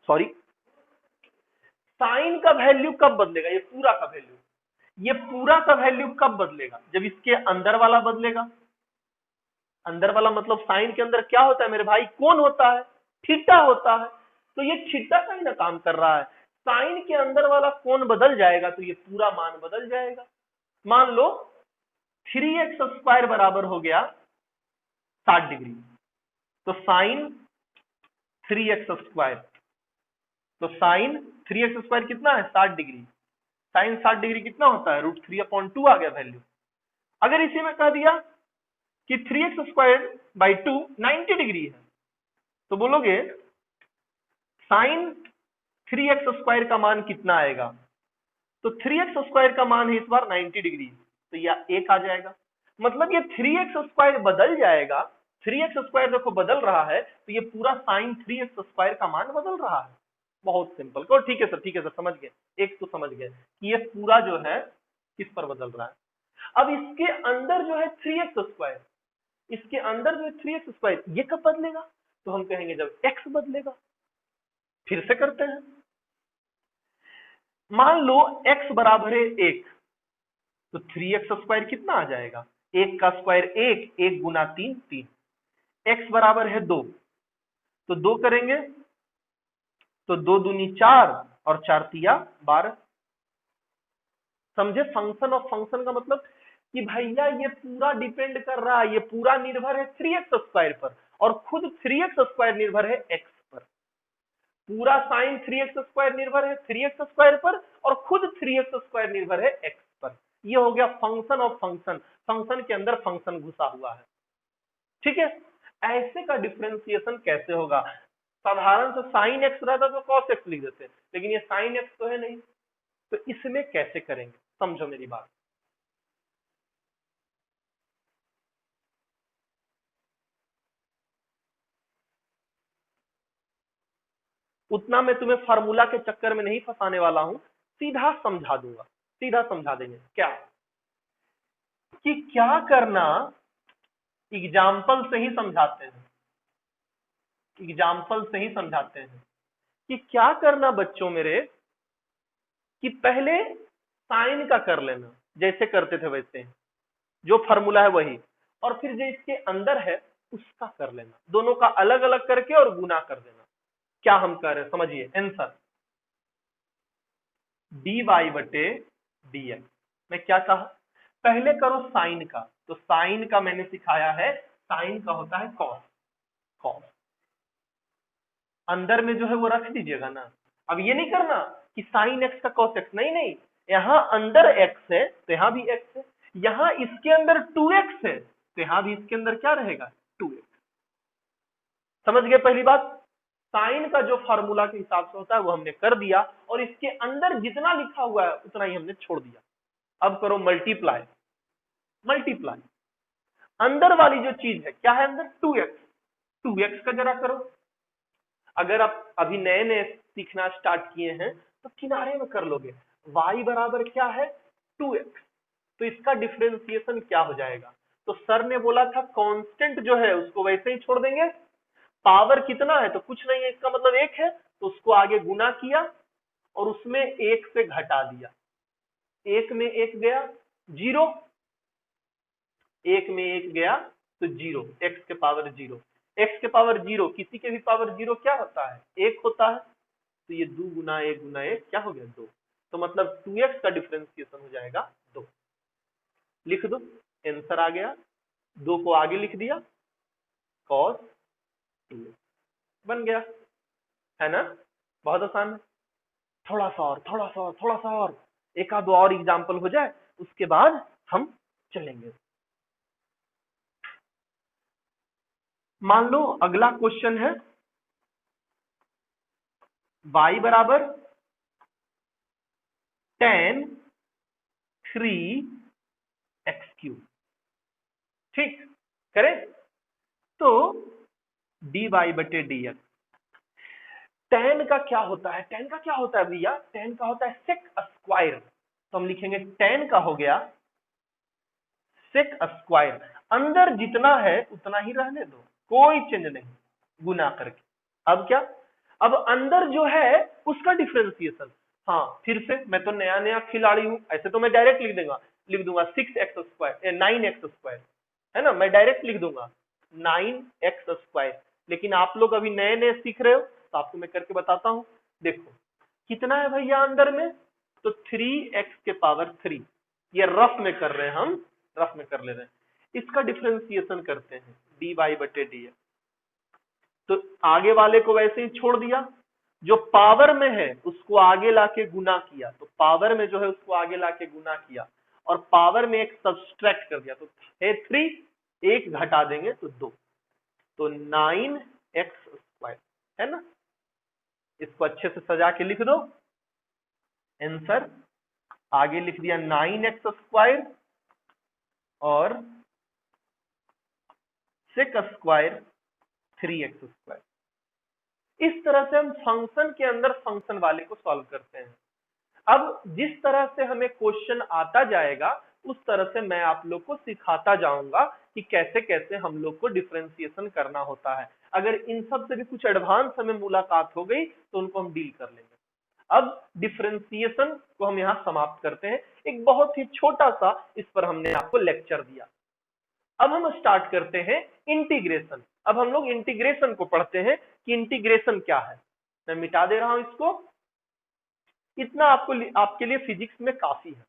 सॉरी, साइन का वैल्यू कब बदलेगा? ये पूरा का वैल्यू, ये पूरा का वैल्यू कब बदलेगा? जब इसके अंदर वाला बदलेगा। अंदर वाला मतलब साइन के अंदर क्या होता है मेरे भाई? कोण होता है, थीटा होता है। तो ये थीटा का ही ना काम कर रहा है। साइन के अंदर वाला कोण बदल जाएगा तो ये पूरा मान बदल जाएगा। मान लो 3x² बराबर हो गया 60 डिग्री, तो साइन 3x², तो साइन 3x² कितना है? 60 डिग्री। साइन 60 डिग्री कितना होता है? √3/2 आ गया वैल्यू। अगर इसी में कह दिया कि 3x²/2 90 डिग्री है, तो बोलोगे साइन 3x² का मान कितना आएगा? तो 3x² का मान है इस बार 90 डिग्री, तो यह 1 आ जाएगा। मतलब ये 3x² बदल जाएगा। 3x² देखो बदल रहा है, तो ये पूरा साइन 3x² का मान बदल रहा है। बहुत सिंपल। तो ठीक है सर, समझ गए। एक तो समझ गए कि ये पूरा जो है किस पर बदल रहा है। अब इसके अंदर जो है 3x², इसके अंदर जो है 3x², ये कब बदलेगा? तो हम कहेंगे जब x बदलेगा। फिर से करते हैं। मान लो x बराबर है 1, तो 3x² कितना आ जाएगा? 1 का स्क्वायर 1, 1 गुना 3 3। x बराबर है 2, तो 2 करेंगे तो 2 दूनी 4 और 4 तिया 12। समझे? फंक्शन ऑफ फंक्शन का मतलब कि भैया ये पूरा डिपेंड कर रहा है, ये पूरा निर्भर है 3x² पर, और खुद 3x² निर्भर है x पर। पूरा साइन 3x² निर्भर है 3x² पर, और खुद 3x² निर्भर है x पर। ये हो गया फंक्शन ऑफ फंक्शन। फंक्शन के अंदर फंक्शन घुसा हुआ है। ठीक है? ऐसे का डिफरेंशिएशन कैसे होगा? साधारण से साइन x रहता तो cos x लिख देते, लेकिन ये साइन x तो है नहीं, तो इसमें कैसे करेंगे? समझो मेरी बात। उतना मैं तुम्हें फार्मूला के चक्कर में नहीं फंसाने वाला हूं, सीधा समझा दूंगा, सीधा समझा देंगे। क्या कि क्या करना, एग्जाम्पल से ही समझाते हैं, एग्जाम्पल से ही समझाते हैं कि क्या करना बच्चों मेरे, कि पहले साइन का कर लेना जैसे करते थे वैसे, जो फार्मूला है वही, और फिर जो इसके अंदर है उसका कर लेना, दोनों का अलग अलग करके और गुना कर देना। क्या हम कर रहे हैं समझिए। Answer dy/dx। मैं क्या कहा? पहले करो साइन का, तो साइन का मैंने सिखाया है, साइन का होता है कॉस। कॉस अंदर में जो है वो रख दीजिएगा ना। अब ये नहीं करना कि साइन एक्स का कॉस एक्स, नहीं नहीं, यहाँ अंदर x है तो यहाँ भी x है, यहाँ इसके अंदर 2x है तो यहाँ भी इसके अंदर क्या रहेगा? 2x। समझ गए पहली बात? साइन का जो फार्मूला के हिसाब से होता है वो हमने कर दिया, और इसके अंदर जितना लिखा हुआ है उतना ही हमने छोड़ दिया। अब करो मल्टीप्लाई। मल्टीप्लाई अंदर वाली जो चीज है क्या है? अंदर 2x, 2x का जरा करो। अगर आप अभी नए नए सीखना स्टार्ट किए हैं तो किनारे में कर लोगे। y बराबर क्या है? 2x। तो इसका डिफरेंशिएशन क्या हो जाएगा? तो सर ने बोला था कांस्टेंट जो है उसको वैसे ही छोड़ देंगे, पावर कितना है तो कुछ नहीं है, इसका मतलब 1 है, तो उसको आगे गुना किया और उसमें 1 से घटा दिया। 1 में 1 गया 0, 1 में 1 गया तो 0, x के पावर 0। x के पावर 0, किसी के भी पावर 0 क्या होता है? 1 होता है। तो ये 2 गुना 1 गुना 1 क्या हो गया? 2। तो मतलब 2x का डिफरेंशिएशन हो जाएगा 2। लिख दो, आंसर आ गया 2 को आगे लिख दिया, cos 2x बन गया, है ना। बहुत आसान है। थोड़ा सा और, थोड़ा सा और, थोड़ा सा और, एक आध और एग्जाम्पल हो जाए, उसके बाद हम चलेंगे। मान लो अगला क्वेश्चन है y बराबर tan 3x3, ठीक, करें तो dy बटे dx। tan का क्या होता है, tan का क्या होता है भैया, tan का होता है sec स्क्वायर, तो हम लिखेंगे tan का हो गया sec स्क्वायर, अंदर जितना है उतना ही रहने दो, कोई चेंज नहीं, गुना करके। अब क्या, अब अंदर जो है उसका डिफरेंशिएशन, हाँ फिर से मैं तो नया नया खिलाड़ी हूं, ऐसे तो मैं डायरेक्ट लिख दूंगा 6x स्क्वायर 9x स्क्वायर, है ना, मैं डायरेक्ट लिख दूंगा 9x स्क्वायर। लेकिन आप लोग अभी नए नए सीख रहे हो तो आपको मैं करके बताता हूं। देखो कितना है भैया अंदर में, तो 3x के पावर 3, ये रफ में कर रहे हैं हम, रफ में कर ले रहे हैं। इसका डिफरेंशिएशन करते हैं dy बटे dx, तो आगे वाले को वैसे ही छोड़ दिया, जो पावर में है उसको आगे लाके गुना किया, तो पावर में जो है उसको आगे लाके गुना किया, और पावर में एक सब्सट्रैक्ट कर दिया, तो है 3, एक घटा देंगे तो 2, तो 9x स्क्वायर, है ना। इसको अच्छे से सजा के लिख दो, आंसर आगे लिख दिया 9x स्क्वायर और sec स्क्वायर 3x स्क्वायर। इस तरह से हम फंक्शन के अंदर फंक्शन वाले को सॉल्व करते हैं। अब जिस तरह से हमें क्वेश्चन आता जाएगा उस तरह से मैं आप लोग को सिखाता जाऊंगा कि कैसे कैसे हम लोग को डिफरेंशिएशन करना होता है। अगर इन सब से भी कुछ एडवांस हमें मुलाकात हो गई तो उनको हम डील कर लेंगे। अब डिफरेंशिएशन को हम यहाँ समाप्त करते हैं, एक बहुत ही छोटा सा इस पर हमने आपको लेक्चर दिया। अब हम स्टार्ट करते हैं इंटीग्रेशन। अब हम लोग इंटीग्रेशन को पढ़ते हैं कि इंटीग्रेशन क्या है। मैं मिटा दे रहा हूं इसको, इतना आपको आपके लिए फिजिक्स में काफी है।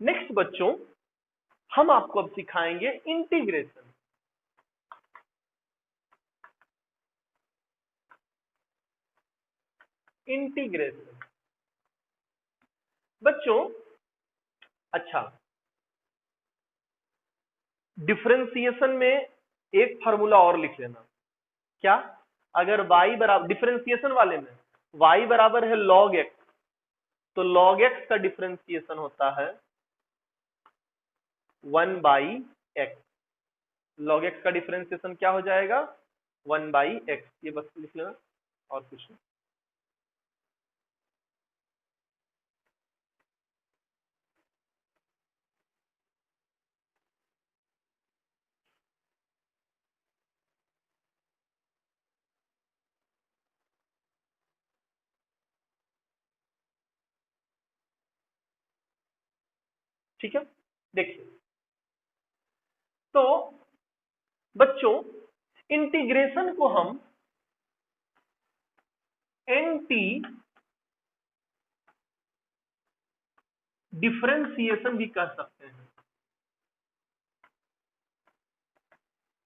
नेक्स्ट बच्चों हम आपको अब सिखाएंगे इंटीग्रेशन। इंटीग्रेशन बच्चों, अच्छा, डिफरेंशिएशन में एक फार्मूला और लिख लेना। क्या, अगर y बराबर, डिफरेंशिएशन वाले में y बराबर है log x, तो log x का डिफरेंशिएशन होता है 1/x। log x का डिफरेंशिएशन क्या हो जाएगा, 1/x, ये बस लिख लेना और कुछ नहीं। ठीक है, देखिए तो बच्चों इंटीग्रेशन को हम एंटी डिफरेंशिएशन भी कर सकते हैं।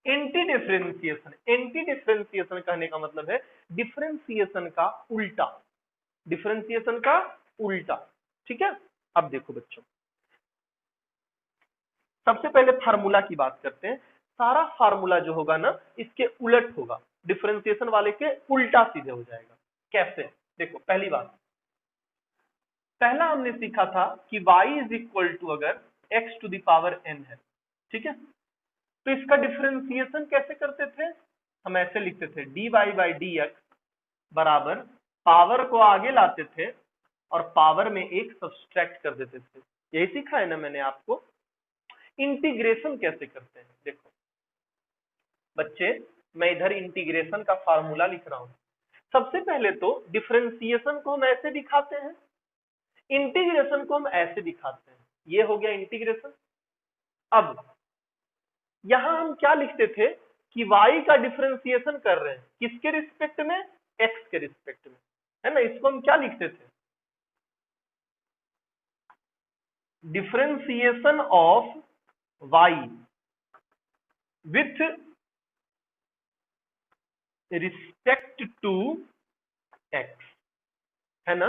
एंटी डिफरेंशिएशन, एंटी डिफरेंशिएशन कहने का मतलब है डिफरेंशिएशन का उल्टा, डिफरेंशिएशन का उल्टा। ठीक है, अब देखो बच्चों, सबसे पहले फार्मूला की बात करते हैं। सारा फार्मूला जो होगा ना इसके उलट होगा, डिफरेंशिएशन वाले के उल्टा सीधे हो जाएगा। कैसे, देखो पहली बात, पहला हमने सीखा था कि y इज इक्वल टू अगर x to the power n है, ठीक है, तो इसका डिफरेंशिएशन कैसे करते थे, हम ऐसे लिखते थे dy बाई डी एक्स बराबर, पावर को आगे लाते थे और पावर में एक सब्सट्रैक्ट कर देते थे। यही सीखा है ना मैंने आपको। इंटीग्रेशन कैसे करते हैं, देखो बच्चे, मैं इधर इंटीग्रेशन का फार्मूला लिख रहा हूं। सबसे पहले तो डिफरेंशिएशन को हम ऐसे दिखाते हैं, इंटीग्रेशन को हम ऐसे दिखाते हैं, ये हो गया इंटीग्रेशन। अब यहां हम क्या लिखते थे कि y का डिफरेंशिएशन कर रहे हैं, किसके रिस्पेक्ट में, x के रिस्पेक्ट में, है ना। इसको हम क्या लिखते थे, differentiation of y with respect to x, है ना।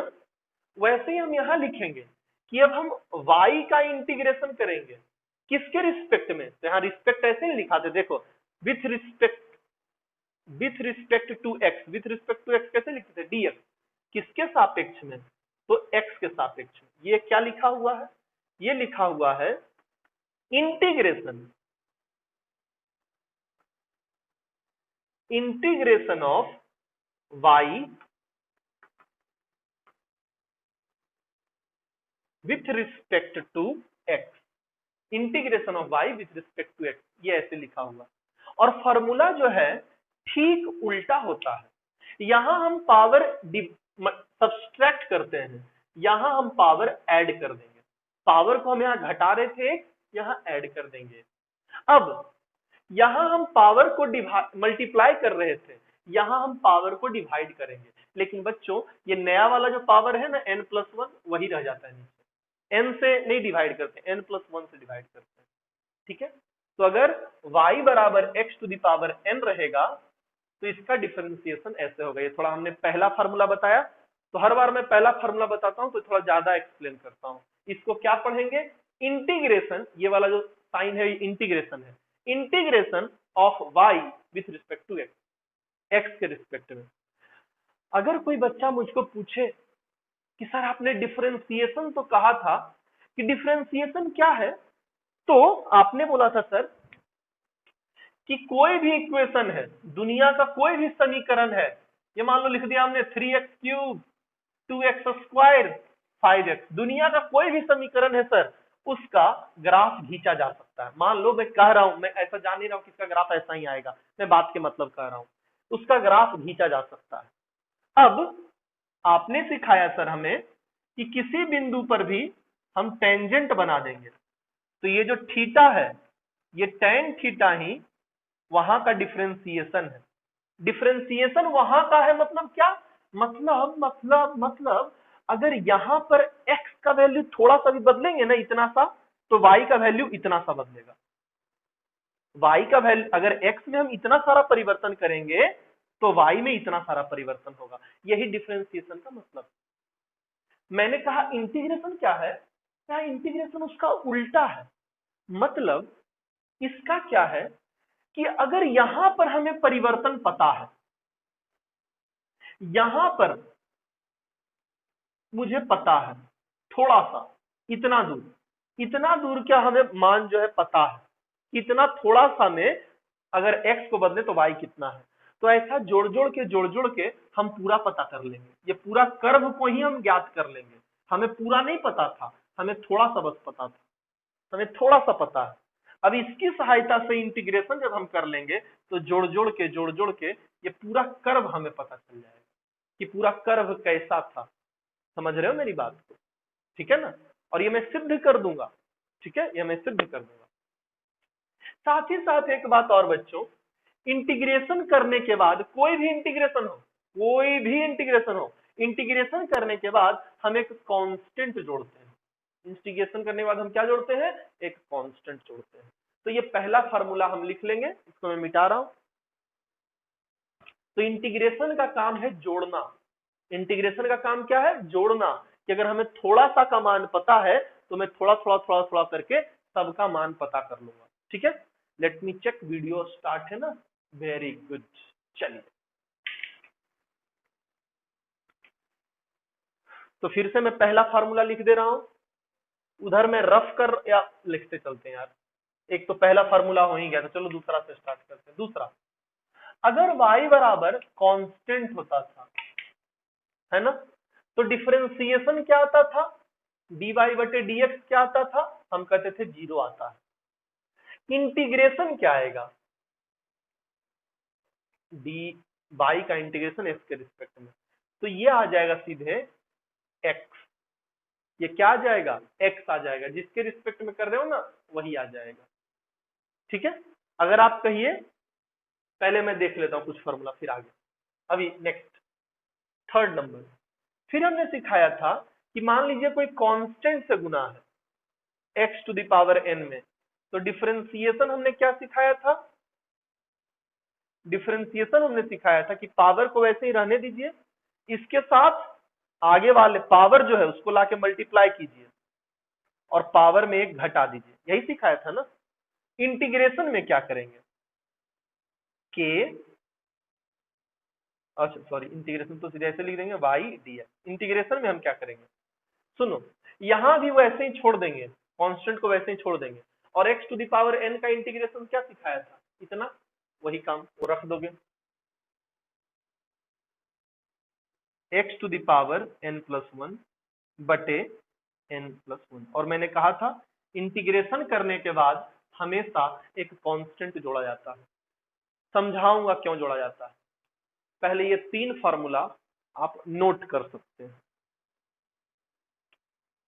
वैसे ही हम यहां लिखेंगे कि अब हम y का इंटीग्रेशन करेंगे किसके रिस्पेक्ट में, तो यहां रिस्पेक्ट ऐसे नहीं लिखाते, देखो with respect to x, with respect to x कैसे लिखते थे, dx, किसके सापेक्ष में, तो x के सापेक्ष में। ये क्या लिखा हुआ है, ये लिखा हुआ है integration of y with respect to x, integration of y with respect to x, ये ऐसे लिखा हुआ। और फॉर्मूला जो है ठीक उल्टा होता है, यहां हम पावर सब्सट्रैक्ट करते हैं, यहां हम पावर ऐड कर देंगे, पावर को हम यहां घटा रहे थे, यहां ऐड कर देंगे। अब यहां हम पावर को मल्टीप्लाई कर रहे थे, यहां हम पावर को डिवाइड करेंगे, लेकिन बच्चों ये नया वाला जो पावर है ना n+1 वही रह जाता है नीचे, n से नहीं डिवाइड करते, n+1 से डिवाइड करते हैं, ठीक है। तो अगर y बराबर x to the power n रहेगा तो इसका डिफरेंशिएशन ऐसे होगा। ये थोड़ा हमने पहला फार्मूला बताया, तो हर बार मैं पहला फार्मूला बताता हूं तो थोड़ा ज्यादा एक्सप्लेन करता हूं। इसको क्या पढ़ेंगे, इंटीग्रेशन, ये वाला जो साइन है इंटीग्रेशन है, integration of y with respect to x के रिस्पेक्ट में। अगर कोई बच्चा मुझको पूछे कि सर आपने डिफरेंशिएशन तो कहा था, कि डिफरेंशिएशन क्या है, तो आपने बोला था सर कि कोई भी इक्वेशन है, दुनिया का कोई भी समीकरण है, ये मान लो लिख दिया हमने 3x3 2x2 5x, दुनिया का कोई भी समीकरण है सर, उसका ग्राफ खींचा जा सकता है। मान लो मैं कह रहा हूं, मैं ऐसा जान नहीं रहा हूं कि इसका ग्राफ ऐसा ही आएगा, मैं बात के मतलब कह रहा हूं, उसका ग्राफ खींचा जा सकता है। अब आपने सिखाया सर हमें कि किसी बिंदु पर भी हम टेंजेंट बना देंगे, तो ये जो थीटा है, ये tan थीटा ही वहां का डिफरेंशिएशन है। डिफरेंशिएशन वहां का है मतलब क्या, मतलब अगर यहां पर x का वैल्यू थोड़ा सा भी बदलेंगे ना, इतना सा, तो y का वैल्यू इतना सा बदलेगा। y का वैल्यू अगर x में हम इतना सारा परिवर्तन करेंगे तो y में इतना सारा परिवर्तन होगा, यही डिफरेंशिएशन का मतलब। मैंने कहा इंटीग्रेशन क्या है, क्या इंटीग्रेशन उसका उल्टा है। मतलब इसका क्या है कि अगर यहां पर हमें परिवर्तन पता है, यहां पर मुझे पता है थोड़ा सा, इतना दूर क्या हमें मान जो है पता है, इतना थोड़ा सा में अगर x को बदले तो y कितना है, तो ऐसा जोड़ जोड़ के हम पूरा पता कर लेंगे, ये पूरा कर्व को ही हम ज्ञात कर लेंगे। हमें पूरा नहीं पता था, हमें थोड़ा सा बस पता था, हमें थोड़ा सा पता है। अब इसकी सहायता से इंटीग्रेशन जब हम कर लेंगे तो जोड़ जोड़ के ये पूरा कर्व हमें पता चल जाएगा कि पूरा कर्व कैसा था। समझ रहे हो मेरी बात को, ठीक है ना। और ये मैं सिद्ध कर दूंगा, ठीक है, ये मैं सिद्ध कर दूंगा। साथ ही साथ एक बात और बच्चों, इंटीग्रेशन करने के बाद कोई भी इंटीग्रेशन हो, इंटीग्रेशन करने के बाद हम एक कांस्टेंट जोड़ते हैं। इंटीग्रेशन करने के बाद हम क्या जोड़ते हैं, एक कांस्टेंट जोड़ते हैं। तो ये पहला फार्मूला हम लिख लेंगे, इसको मैं मिटा रहा हूं। तो इंटीग्रेशन का काम है जोड़ना, इंटीग्रेशन का काम क्या है, जोड़ना, कि अगर हमें थोड़ा सा का मान पता है तो मैं थोड़ा करके सबका मान पता कर लूंगा, ठीक है। Let me check, video start है ना, वेरी गुड। चलिए तो फिर से मैं पहला फार्मूला लिख दे रहा हूं, उधर मैं रफ कर या लिखते चलते हैं यार, एक तो पहला फार्मूला हो ही गया, तो चलो दूसरा से स्टार्ट करते हैं। दूसरा, अगर y बराबर कांस्टेंट होता था, है ना, तो डिफरेंशिएशन क्या आता था, dy/dx क्या आता था, हम कहते थे 0 आता है। इंटीग्रेशन क्या आएगा, y का इंटीग्रेशन x के रिस्पेक्ट में, तो ये आ जाएगा सीधे x, ये क्या आ जाएगा, x आ जाएगा, जिसके रिस्पेक्ट में कर रहे हो ना वही आ जाएगा। ठीक है, अगर आप कहिए, पहले मैं देख लेता हूं कुछ फॉर्मूला फिर आगे। अभी नेक्स्ट थर्ड नंबर, फिर हमने सिखाया था कि मान लीजिए कोई कांस्टेंट से गुना है x to the power n में, तो डिफरेंशिएशन हमने क्या सिखाया था, डिफरेंशिएशन हमने सिखाया था कि पावर को वैसे ही रहने दीजिए, इसके साथ आगे वाले पावर जो है उसको लाके मल्टीप्लाई कीजिए और पावर में एक घटा दीजिए, यही सिखाया था ना। इंटीग्रेशन में क्या करेंगे, के, अच्छा सॉरी, इंटीग्रेशन तो सीधे ऐसे लिख देंगे वाई डी एक्स। इंटीग्रेशन में हम क्या करेंगे, सुनो, यहां भी वैसे ही छोड़ देंगे, कांस्टेंट को वैसे ही छोड़ देंगे, और x to the power n का इंटीग्रेशन क्या सिखाया था, इतना, वही काम वो रख दोगे, x to the power n plus 1 बटे n प्लस 1। और मैंने कहा था इंटीग्रेशन करने के बाद हमेशा एक कांस्टेंट जोड़ा जाता है, समझाऊंगा क्यों जोड़ा जाता है। पहले ये 3 फार्मूला आप नोट कर सकते हैं,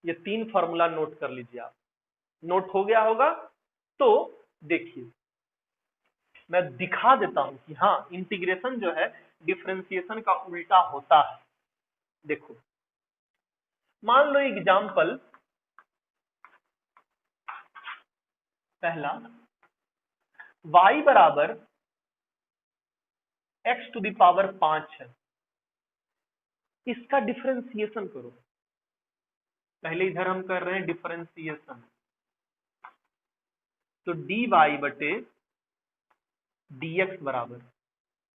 ये 3 फार्मूला नोट कर लीजिए आप, नोट हो गया होगा तो देखिए मैं दिखा देता हूं कि हाँ इंटीग्रेशन जो है डिफरेंशिएशन का उल्टा होता है। देखो मान लो एग्जांपल पहला, y बराबर x टू द पावर 5 है, इसका डिफरेंशिएशन करो। पहले इधर हम कर रहे हैं डिफरेंशिएशन, तो dy बटे dx बराबर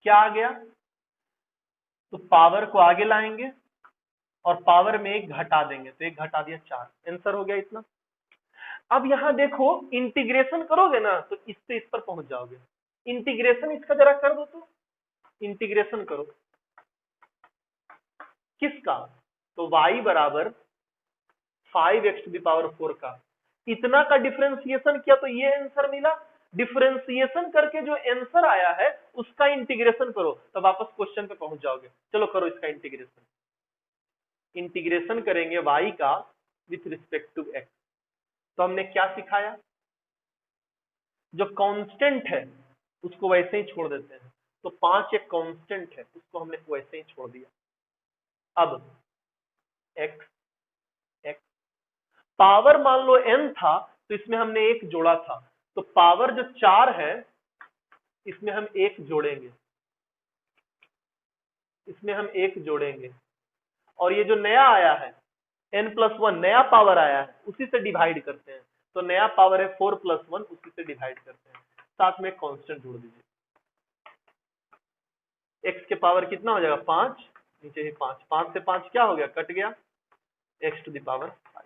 क्या आ गया, तो पावर को आगे लाएंगे और पावर में एक घटा देंगे, तो एक घटा दिया 4, आंसर हो गया इतना। अब यहां देखो इंटीग्रेशन करोगे ना तो इससे इस पर पहुंच जाओगे, इंटीग्रेशन इसका जरा कर दो, तो इंटीग्रेशन करो किसका, तो y बराबर 5x टू द पावर 4 का, इतना का डिफरेंशिएशन किया तो ये आंसर मिला। डिफरेंशिएशन करके जो आंसर आया है उसका इंटीग्रेशन करो, तब वापस क्वेश्चन पे पहुंच जाओगे। चलो करो इसका इंटीग्रेशन, इंटीग्रेशन करेंगे y का विथ रिस्पेक्ट टू x। तो हमने क्या सिखाया, जो कांस्टेंट है उसको वैसे ही छोड़ देते हैं, तो 5 एक कांस्टेंट है उसको हमने वैसे ही छोड़ दिया। अब x x पावर मान लो n था तो इसमें हमने एक जोड़ा था, तो पावर जो 4 है इसमें हम एक जोड़ेंगे, इसमें हम एक जोड़ेंगे, और ये जो नया आया है n प्लस 1 नया पावर आया है उसी से डिवाइड करते हैं, तो नया पावर है 4 प्लस 1 उसी से डिवाइड करते हैं, साथ में कांस्टेंट जोड़ दीजिए। x के पावर कितना हो जाएगा 5, नीचे ही 5, 5 से 5 क्या हो गया, कट गया, x टू द पावर 5।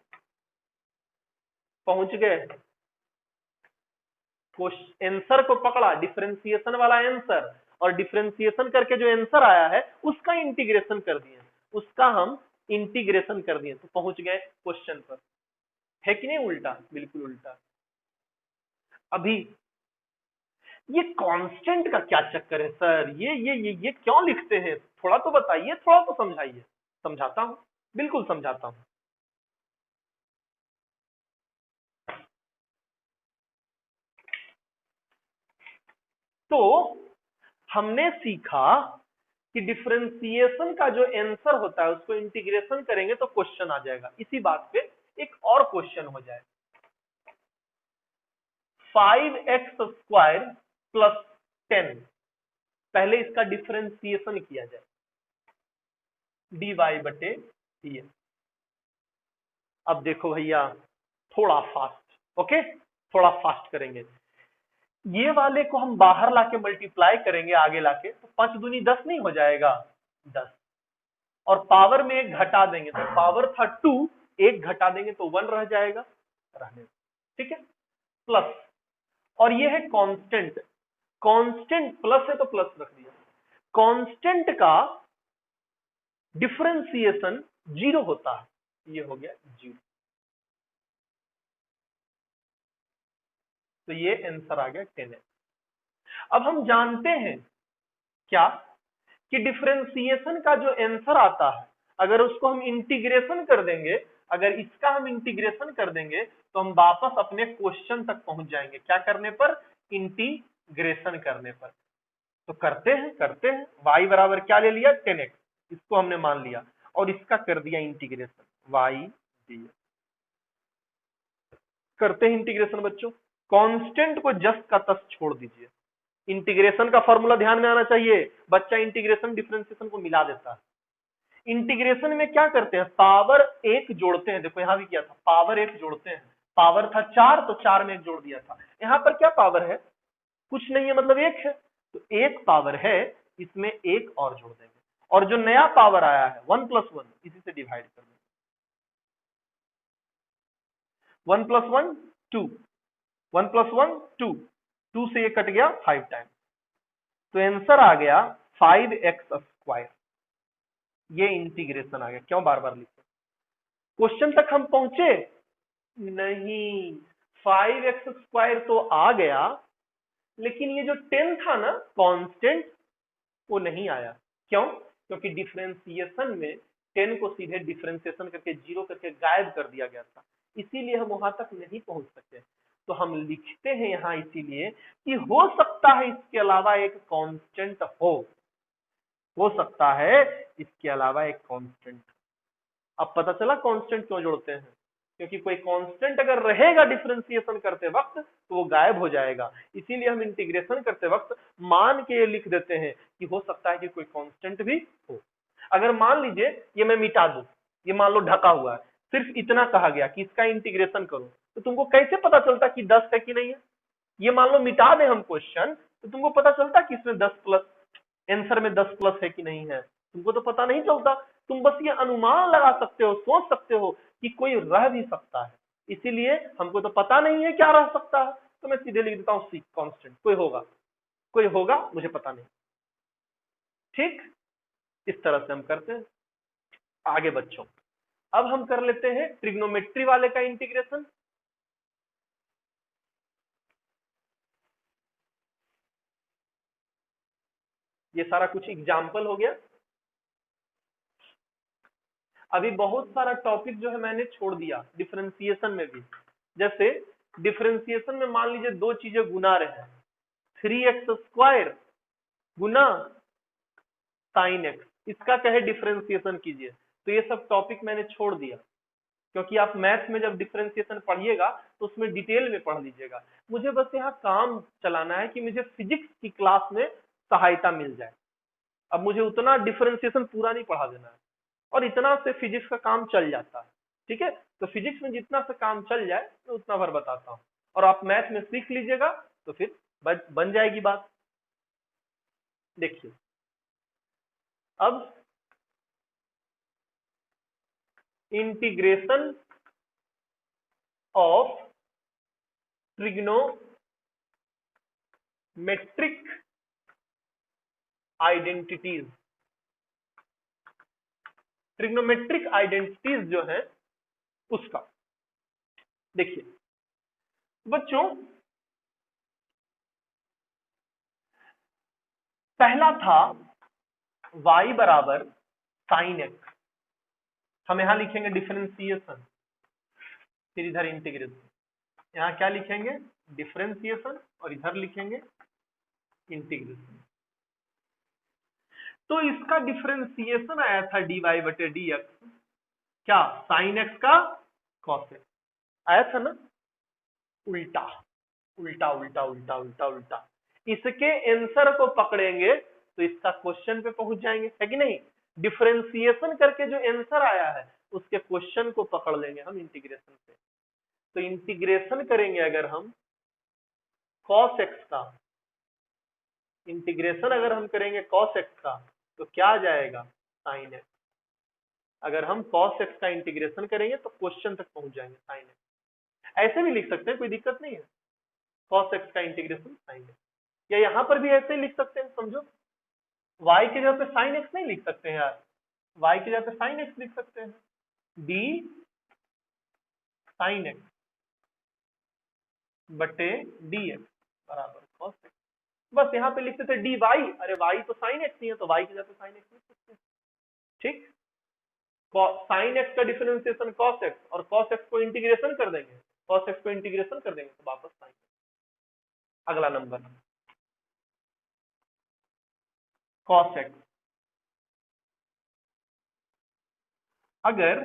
पहुंच गए, आंसर को पकड़ा, डिफरेंशिएशन वाला आंसर, और डिफरेंशिएशन करके जो आंसर आया है उसका इंटीग्रेशन कर दिए, उसका हम इंटीग्रेशन कर दिए, तो पहुंच गए क्वेश्चन पर। है कि नहीं उल्टा, बिल्कुल उल्टा। अभी ये कांस्टेंट का क्या चक्कर है सर, ये क्यों लिखते हैं, थोड़ा तो बताइए, थोड़ा तो समझाइए। समझाता हूं, बिल्कुल समझाता हूं। तो हमने सीखा कि डिफरेंशिएशन का जो आंसर होता है उसको इंटीग्रेशन करेंगे तो क्वेश्चन आ जाएगा। इसी बात पे एक और क्वेश्चन हो जाए, 5x स्क्वायर प्लस 10, पहले इसका डिफरेंशिएशन किया जाए, dy बटे dx। अब देखो भैया थोड़ा फास्ट, ओके, थोड़ा फास्ट करेंगे, ये वाले को हम बाहर लाके मल्टीप्लाई करेंगे आगे लाके, तो 5 दूनी 10 नहीं हो जाएगा, 10, और पावर में एक घटा देंगे, तो पावर था 2, एक घटा देंगे तो 1 रह जाएगा, रहने, ठीक है, प्लस, और ये है कांस्टेंट, कांस्टेंट प्लस है तो प्लस रख दिया, कांस्टेंट का डिफरेंशिएशन 0 होता है, ये हो गया 0, तो ये आंसर आ गया 10x। अब हम जानते हैं क्या कि डिफरेंशिएशन का जो आंसर आता है अगर उसको हम इंटीग्रेशन कर देंगे अगर इसका हम इंटीग्रेशन कर देंगे तो हम वापस अपने क्वेश्चन तक पहुंच जाएंगे। क्या करने पर? इंटीग्रेशन करने पर। तो करते हैं y बराबर क्या ले लिया? 10x, इसको हमने मान लिया और इसका कर दिया इंटीग्रेशन y dx। करते हैं इंटीग्रेशन बच्चों। कांस्टेंट को जस्ट का तस छोड़ दीजिए। इंटीग्रेशन का फॉर्मूला ध्यान में आना चाहिए, बच्चा इंटीग्रेशन डिफरेंशिएशन को मिला देता है। इंटीग्रेशन में क्या करते हैं? पावर एक जोड़ते हैं। देखो यहां भी किया था, पावर एक जोड़ते हैं। पावर था 4 तो 4 में एक जोड़ दिया था। यहां पर क्या पावर है? कुछ नहीं है, मतलब एक है, तो एक पावर है, इसमें एक और जोड़ देंगे और जो नया पावर आया है 1 + 1 इसी से डिवाइड कर देंगे। 1 + 1 2, 1 + 1 2, 2 से ये कट गया 5 टाइम, तो आंसर आ गया 5x²। ये इंटीग्रेशन आ गया। क्यों बार बार लिखते? क्वेश्चन तक हम पहुंचे नहीं। 5x² तो आ गया, लेकिन ये जो 10 था ना कांस्टेंट, वो नहीं आया। क्यों? क्योंकि डिफरेंशिएशन में 10 को सीधे डिफरेंशिएशन करके 0 करके गायब कर दिया गया था, इसीलिए हम वहां तक नहीं पहुंच सके। तो हम लिखते हैं यहां इसीलिए कि हो सकता है इसके अलावा एक कांस्टेंट हो सकता है इसके अलावा एक कांस्टेंट। अब पता चला कांस्टेंट क्यों जोड़ते हैं, क्योंकि कोई कांस्टेंट अगर रहेगा डिफरेंशिएशन करते वक्त तो वो गायब हो जाएगा। इसीलिए हम इंटीग्रेशन करते वक्त मान के ये लिख देते हैं कि हो सकता है कि कोई कांस्टेंट भी हो। अगर मान लीजिए ये मैं मिटा दूं, ये मान लो ढका हुआ है, सिर्फ इतना कहा गया कि इसका इंटीग्रेशन करो, तो तुमको कैसे पता चलता कि 10 है कि नहीं है? ये मान लो मिटा दे हम क्वेश्चन, तो तुमको पता चलता कि इसमें 10 प्लस, आंसर में 10 प्लस है कि नहीं है? तुमको तो पता नहीं चलता। तुम बस ये अनुमान लगा सकते हो, सोच सकते हो कि कोई रह भी सकता है। इसीलिए हमको तो पता नहीं है क्या रह सकता है, तो मैं सीधे लिख देता हूँ सी कांस्टेंट। कोई होगा मुझे पता नहीं। ठीक, इस तरह से हम करते हैं। आगे बच्चों, अब हम कर लेते हैं ट्रिग्नोमेट्री वाले का इंटीग्रेशन। ये सारा कुछ एग्जाम्पल हो गया। अभी बहुत सारा टॉपिक जो है मैंने छोड़ दिया डिफरेंशिएशन में भी। जैसे डिफरेंशिएशन में मान लीजिए दो चीजें गुना रहे हैं, 3x² गुना sin x, इसका कहे डिफरेंशिएशन कीजिए। तो ये सब टॉपिक मैंने छोड़ दिया, क्योंकि आप मैथ में जब डिफरेंशिएशन पढ़िएगा तो उसमें डिटेल में पढ़ लीजिएगा। मुझे बस यहाँ काम चलाना है कि मुझे फिजिक्स की क्लास में सहायता मिल जाए। अब मुझे उतना डिफरेंशिएशन पूरा नहीं पढ़ा देना है, और इतना से फिजिक्स का काम चल जाता है। ठीक है, तो फिजिक्स में जितना से काम चल जाए मैं उतना भर बताता हूँ, और आप मैथ में सीख लीजिएगा तो फिर बन जाएगी बात। देखिए अब integration of trigonometric identities, trigonometric identities जो है उसका देखिए बच्चों। पहला था y बराबर sin x, हम यहां लिखेंगे डिफरेंशिएशन, फिर इधर इंटीग्रेशन। यहां क्या लिखेंगे? डिफरेंशिएशन, और इधर लिखेंगे इंटीग्रेशन। तो इसका डिफरेंशिएशन आया था dy/dx, क्या? sin x का cos x आया था ना। उल्टा उल्टा उल्टा उल्टा उल्टा उल्टा, इसके आंसर को पकड़ेंगे तो इसका क्वेश्चन पे पहुंच जाएंगे, है कि नहीं? डिफरेंशिएशन करके जो आंसर आया है उसके क्वेश्चन को पकड़ लेंगे हम इंटीग्रेशन से। तो इंटीग्रेशन करेंगे अगर हम cos x का, इंटीग्रेशन अगर हम करेंगे cos x का तो क्या आ जाएगा? sin x। अगर हम cos x का इंटीग्रेशन करेंगे तो क्वेश्चन तक पहुंच जाएंगे sin x। ऐसे भी लिख सकते हैं, कोई दिक्कत नहीं है। cos x का इंटीग्रेशन sin x, या यहां पर भी ऐसे ही लिख सकते हैं। समझो y की जगह पे sin x नहीं लिख सकते हैं यार, y की जगह पे sin x लिख सकते हैं, d sin x बटे dx बराबर cos x। बस यहाँ पे लिखते थे dy, अरे y तो sin x नहीं है तो y की जगह पे sin x लिख सकते हैं। ठीक, साइन एक्स का डिफरेंशिएशन कॉस एक्स, और कॉस एक्स को इंटीग्रेशन कर देंगे, कॉस एक्स को इंटीग्रेशन कर देंगे तो वापस साइन। अगला नंबर कॉस एक्स, अगर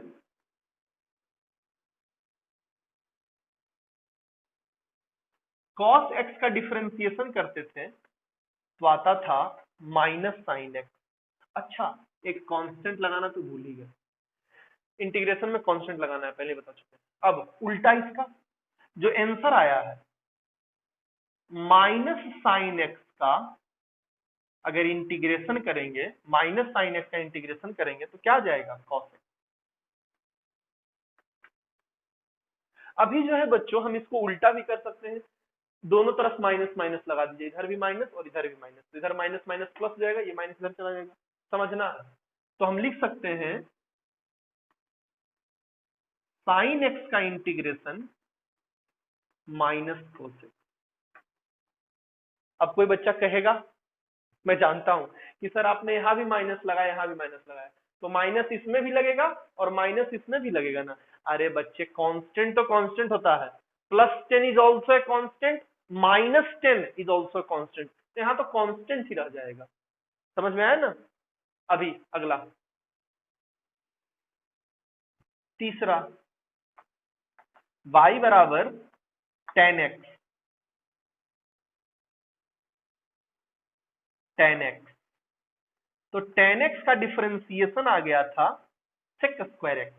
कॉस एक्स का डिफरेंशिएशन करते थे तो आता था माइनस साइन एक्स। अच्छा, एक कांस्टेंट लगाना तो भूल ही गए, इंटीग्रेशन में कांस्टेंट लगाना है, पहले बता चुके हैं। अब उल्टा इसका जो आंसर आया है माइनस साइन एक्स का, अगर इंटीग्रेशन करेंगे, माइनस साइन एक्स का इंटीग्रेशन करेंगे तो क्या जाएगा, कॉस एक्स। अभी जो है बच्चों हम इसको उल्टा भी कर सकते हैं, दोनों तरफ माइनस माइनस लगा दीजिए, इधर भी माइनस और इधर भी माइनस, तो इधर माइनस माइनस प्लस जाएगा, ये माइनस इधर चला जाएगा, समझना है। तो हम लिख सकते हैं साइन एक्स का इंटीग्रेशन माइनस कोस एक्स। अब कोई बच्चा कहेगा, मैं जानता हूं कि सर आपने यहां भी माइनस लगाया, यहां भी माइनस लगाया, तो माइनस इसमें भी लगेगा और माइनस इसमें भी लगेगा ना। अरे बच्चे, कांस्टेंट तो कांस्टेंट होता है, +10 is also a constant, -10 is also constant, तो यहाँ तो कांस्टेंट ही रह जाएगा। समझ में आया ना। अभी अगला तीसरा, y बराबर tan x, tan x, तो tan x का डिफरेंशिएशन आ गया था sec square x,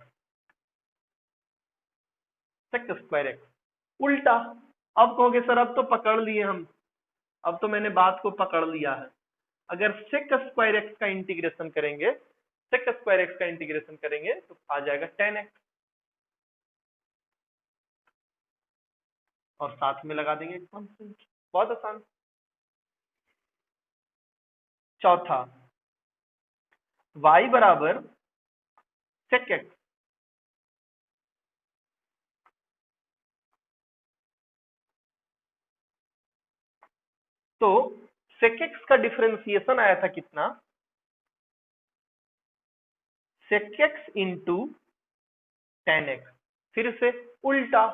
sec square x उल्टा। अब कहोगे सर अब तो पकड़ लिए हम, अब तो मैंने बात को पकड़ लिया है। अगर sec स्क्वायर x का इंटीग्रेशन करेंगे, sec स्क्वायर x का इंटीग्रेशन करेंगे तो आ जाएगा tan x, और साथ में लगा देंगे कांस्टेंट, बहुत आसान। चौथा, y बराबर sec x, तो sec x का डिफरेंशिएशन आया था कितना, sec x into tan x, फिर से उल्टा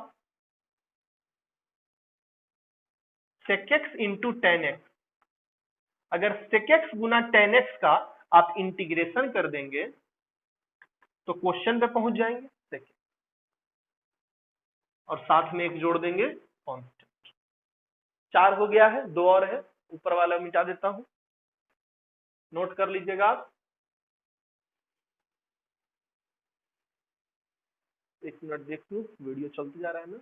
sec x into tan x। अगर sec x गुना tan x का आप इंटीग्रेशन कर देंगे तो क्वेश्चन पे पहुंच जाएंगे sec x, और साथ में एक जोड़ देंगे कांस्टेंट। 4 हो गया है, 2 और है, ऊपर वाला मिटा देता हूं, नोट कर लीजिएगा आप। एक मिनट देख लूं, वीडियो चलती जा रहा है ना,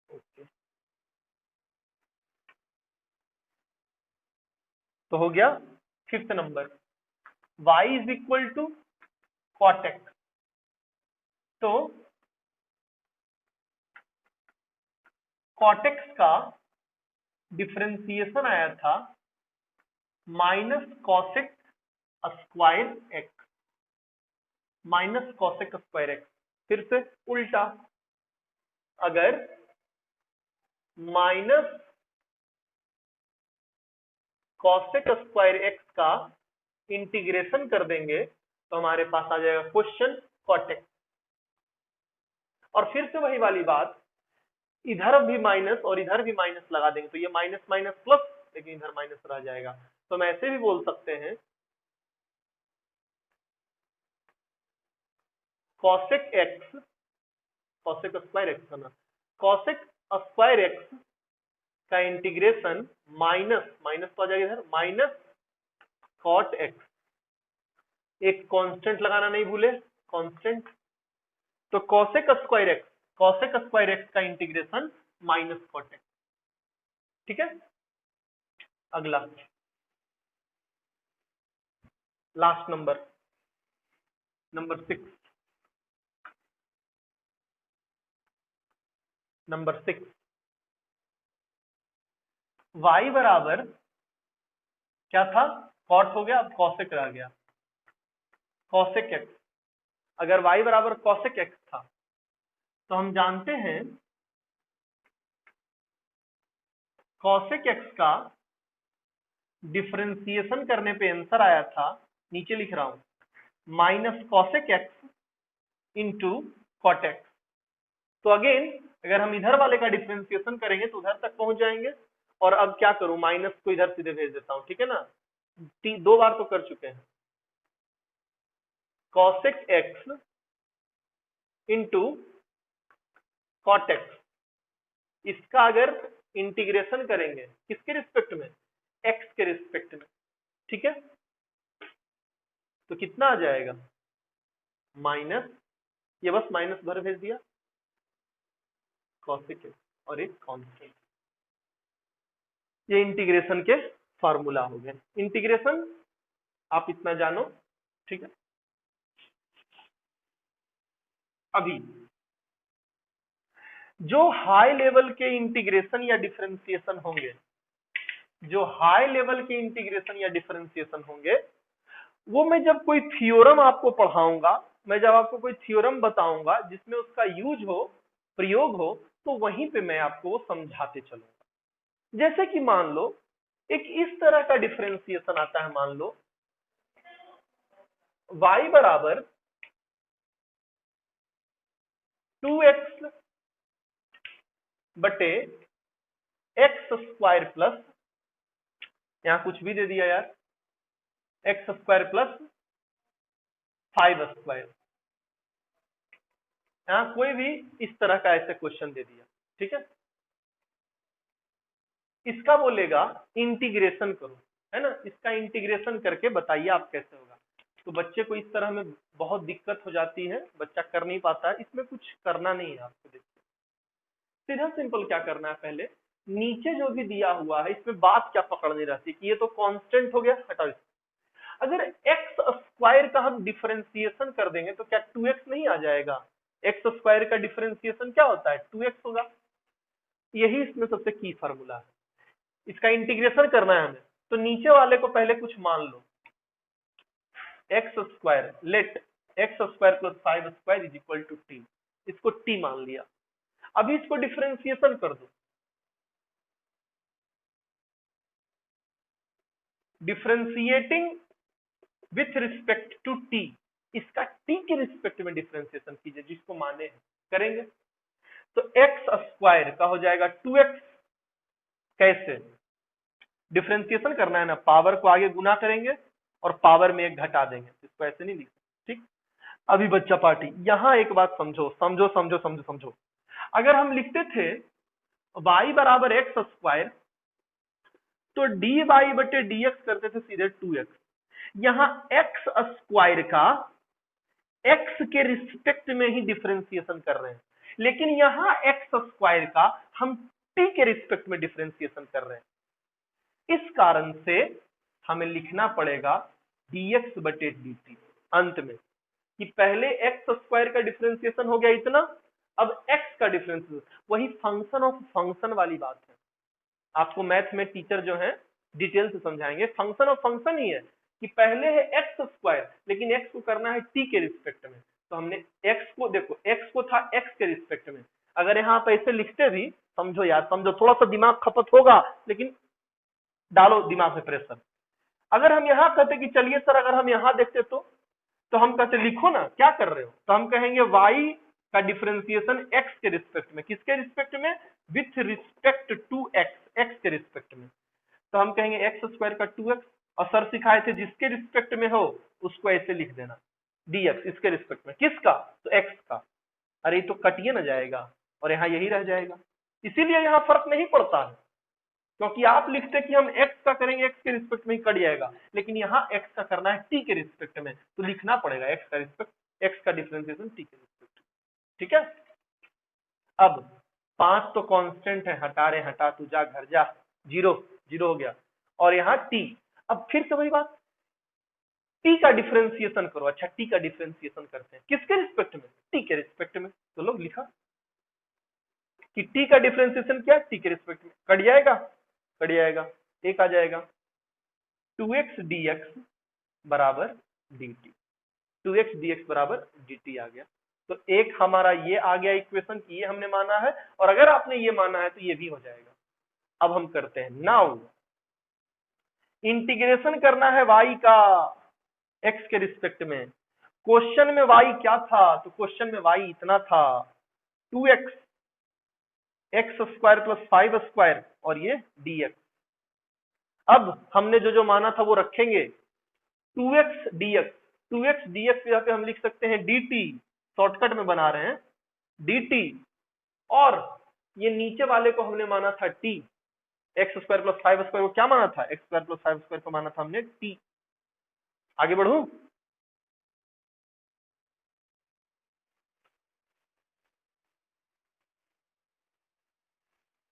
ओके। तो हो गया 5th number, y is equal to cot x, तो cot x का डिफरेंशिएशन आया था minus cosec square x, minus cosec square x, फिर से उल्टा। अगर माइनस कॉसेक स्क्वायर एक्स का इंटीग्रेशन कर देंगे तो हमारे पास आ जाएगा क्वेश्चन कॉट एक्स, और फिर से वही वाली बात, इधर भी माइनस और इधर भी माइनस लगा देंगे तो ये माइनस माइनस प्लस, लेकिन इधर माइनस रह जाएगा, तो हम ऐसे भी बोल सकते हैं cosec x, cosec square x ना, कॉसेक स्क्वायर एक्स का इंटीग्रेशन माइनस माइनस तो आ जाएगा इधर, माइनस कॉट एक्स, एक कांस्टेंट लगाना नहीं भूले, कांस्टेंट, तो cosec square x, cosec square x का इंटीग्रेशन माइनस कॉट एक्स। ठीक है, अगला last number, number 6, number 6, y बराबर क्या था, कॉट हो गया, अब कॉसेक रह गया, कॉसेक एक्स। अगर y बराबर कॉसेक एक्स था तो हम जानते हैं कॉसेक एक्स का डिफरेंशिएशन करने पे आंसर आया था, नीचे लिख रहा हूं, minus cosec x into cot x. तो अगेन अगर हम इधर वाले का डिफरेंशिएशन करेंगे तो उधर तक पहुंच जाएंगे। और अब क्या करूं, माइनस को इधर सीधे भेज देता हूं, ठीक है ना। दो बार तो कर चुके हैं। Cosec x into cot x, इसका अगर इंटीग्रेशन करेंगे किसके रिस्पेक्ट में, एक्स के रिस्पेक्ट में, ठीक है। तो कितना आ जाएगा, माइनस, ये बस माइनस भर भेज दिया, कॉसेक एक्स और एक कांस्टेंट। ये इंटीग्रेशन के फॉर्मूला हो गए। इंटीग्रेशन आप इतना जानो, ठीक है। अभी जो हाई लेवल के इंटीग्रेशन या डिफरेंशिएशन होंगे, जो हाई लेवल के इंटीग्रेशन या डिफरेंशिएशन होंगे, वो मैं जब कोई थ्योरम आपको पढ़ाऊंगा, मैं जब आपको कोई थ्योरम बताऊंगा जिसमें उसका यूज हो, प्रयोग हो, तो वहीं पे मैं आपको वो समझाते चलूंगा। जैसे कि मान लो एक इस तरह का डिफरेंशिएशन आता है, मान लो y बराबर 2x बटे एक्स स्क्वायर प्लस, यहां कुछ भी दे दिया यार, एक्स स्क्वायर प्लस 5 स्क्वायर, यहां कोई भी इस तरह का ऐसे क्वेश्चन दे दिया, ठीक है। इसका बोलेगा इंटीग्रेशन करो, है ना, इसका इंटीग्रेशन करके बताइए आप कैसे होगा। तो बच्चे को इस तरह में बहुत दिक्कत हो जाती है, बच्चा कर नहीं पाता है। इसमें कुछ करना नहीं है आपको, देखिए सीधा सिंपल क्या करना है, पहले नीचे जो भी दिया हुआ है इसमें बात क्या पकड़नी रहती है कि ये तो कांस्टेंट हो गया, हटाओ इसको। अगर एक्स स्क्वायर का हम डिफरेंशिएशन कर देंगे तो क्या 2x नहीं आ जाएगा, एक्स स्क्वायर का डिफरेंशिएशन क्या होता है, 2x होगा। यही इसमें सबसे की फार्मूला है। इसका इंटीग्रेशन करना है हमें, तो नीचे वाले को पहले कुछ मान लो, x square, let x square plus 5 square is equal to t, इसको टी मान लिया। अभी इसको डिफरेंशिएशन कर दो, differentiating with respect to t, इसका टी के रिस्पेक्ट में डिफरेंशिएशन कीजिए, जिसको माने हैं करेंगे। तो एक्स स्क्वायर का हो जाएगा 2x, कैसे डिफरेंशिएशन करना है ना, पावर को आगे गुना करेंगे और पावर में एक घटा देंगे, इसको ऐसे नहीं लिख, ठीक। अभी बच्चा पार्टी, यहां एक बात समझो समझो समझो समझो समझो, अगर हम लिखते थे y बराबर एक्स स्क्वायर, तो डी वाई बटे डी एक्स करते थे सीधे 2x। यहां एक्स स्क्वायर का एक्स के रिस्पेक्ट में ही डिफरेंशिएशन कर रहे हैं, लेकिन यहां एक्स स्क्वायर का हम टी के रिस्पेक्ट में डिफरेंशिएशन कर रहे हैं। इस कारण से हमें लिखना पड़ेगा dx बटे dt अंत में, कि पहले एक्स स्क्वायर का डिफरेंशिएशन हो गया इतना, अब एक्स का डिफरेंशिएशन, वही फंक्शन ऑफ फंक्शन वाली बात है। आपको मैथ में टीचर जो है डिटेल से समझाएंगे, फंक्शन ऑफ फंक्शन ही है कि पहले है एक्स स्क्वायर, लेकिन एक्स को करना है टी के रिस्पेक्ट में। तो हमने एक्स को, देखो एक्स को था एक्स के रिस्पेक्ट में, अगर यहाँ आप ऐसे लिखते भी, समझो यार समझो, थोड़ा सा दिमाग खपत होगा, लेकिन डालो दिमाग में प्रेशर। अगर हम यहाँ कहते कि चलिए सर अगर हम यहाँ देखते तो हम कहते लिखो ना, क्या कर रहे हो, तो हम कहेंगे y का डिफरेंशिएशन x के रिस्पेक्ट में, किसके रिस्पेक्ट में, with respect to x, x के रिस्पेक्ट में। तो हम कहेंगे एक्स स्क्वायर का 2x, और सर सिखाए थे जिसके रिस्पेक्ट में हो उसको ऐसे लिख देना, dx इसके रिस्पेक्ट में, किसका, तो x का। अरे तो कटिए ना जाएगा और यहाँ यही रह जाएगा, इसीलिए यहाँ फर्क नहीं पड़ता है, क्योंकि आप लिखते कि हम x का करेंगे x के रिस्पेक्ट में ही कट जाएगा, लेकिन यहाँ x का करना है t के रिस्पेक्ट में, तो लिखना पड़ेगा x का रिस्पेक्ट, x का डिफरेंशिएशन t के रिस्पेक्ट, ठीक है। अब 5 तो कांस्टेंट है, हटा रहे, हटा, तू जा घर जा, 0 0 हो गया, और यहाँ t। अब फिर से वही बात, t का डिफरेंशिएशन करो। अच्छा t का डिफरेंशिएशन करते हैं किसके रिस्पेक्ट में, t के रिस्पेक्ट में। तो लोग लिखा कि t का डिफरेंशिएशन क्या है, t के रिस्पेक्ट में, कट जाएगा, कट जाएगा, एक आ जाएगा 2x dx बराबर dt, 2x dx बराबर dt आ गया। तो एक हमारा ये आ गया इक्वेशन की ये हमने माना है, और अगर आपने ये माना है तो ये भी हो जाएगा। अब हम करते हैं, नाउ इंटीग्रेशन करना है y का x के रिस्पेक्ट में, क्वेश्चन में y क्या था, तो क्वेश्चन में y इतना था 2x x square plus 5 square और ये dx। अब हमने जो जो माना था वो रखेंगे, 2x dx, 2x dx यहाँ पे हम लिख सकते हैं dt, शॉर्टकट में बना रहे हैं dt, और ये नीचे वाले को हमने माना था t, x square plus 5 square को क्या माना था, एक्स स्क्वायर प्लस 5 स्क्वायर को माना था हमने t। आगे बढ़ूं,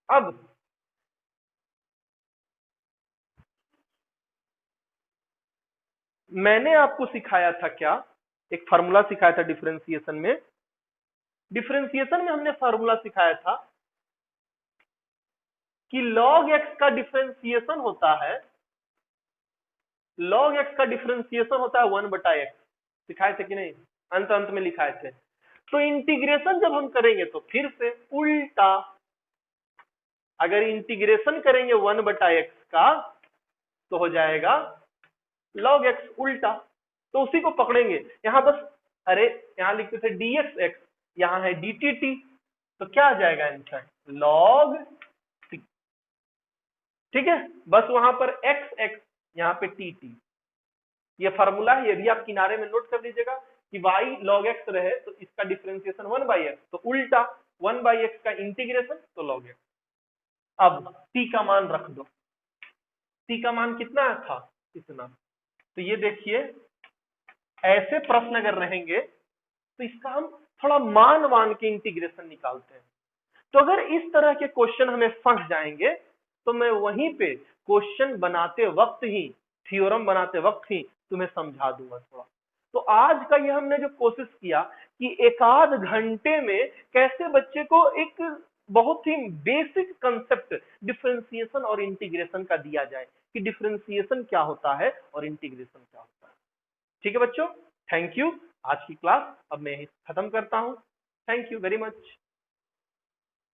अब मैंने आपको सिखाया था क्या, एक फार्मूला सिखाया था डिफरेंशिएशन में। डिफरेंशिएशन में हमने फार्मूला सिखाया था कि log x का डिफरेंशिएशन होता है, log x का डिफरेंशिएशन होता है 1/x। सिखाए थे कि नहीं, अंत अंत में लिखाए थे। तो इंटीग्रेशन जब हम करेंगे तो फिर से उल्टा, अगर इंटीग्रेशन करेंगे 1/x का तो हो जाएगा log x उल्टा। तो उसी को पकड़ेंगे यहां बस, अरे यहां लिखते थे dx x, यहां है dtt, तो क्या आ जाएगा आंसर log t। ठीक है, बस वहां पर x x, यहाँ पे tt, ये फार्मूला है, ये भी आप किनारे में नोट कर लीजिएगा कि y log x रहे तो इसका डिफरेंशिएशन 1/x, तो उल्टा 1/x का इंटीग्रेशन तो log x। अब t का मान रख दो, t का मान कितना था, इतना। तो ये देखिए, ऐसे प्रश्न अगर रहेंगे तो इसका हम थोड़ा मान मान के इंटीग्रेशन निकालते हैं। तो अगर इस तरह के क्वेश्चन हमें फंस जाएंगे तो मैं वहीं पे क्वेश्चन बनाते वक्त ही, थ्योरम बनाते वक्त ही तुम्हें समझा दूंगा थोड़ा। तो आज का ये हमने जो कोशिश किया कि एक आध घंटे में कैसे बच्चे को एक बहुत ही बेसिक कंसेप्ट डिफरेंशिएशन और इंटीग्रेशन का दिया जाए कि डिफरेंशिएशन क्या होता है और इंटीग्रेशन क्या होता है। ठीक है बच्चों, थैंक यू। आज की क्लास अब मैं यही खत्म करता हूं। Thank you very much.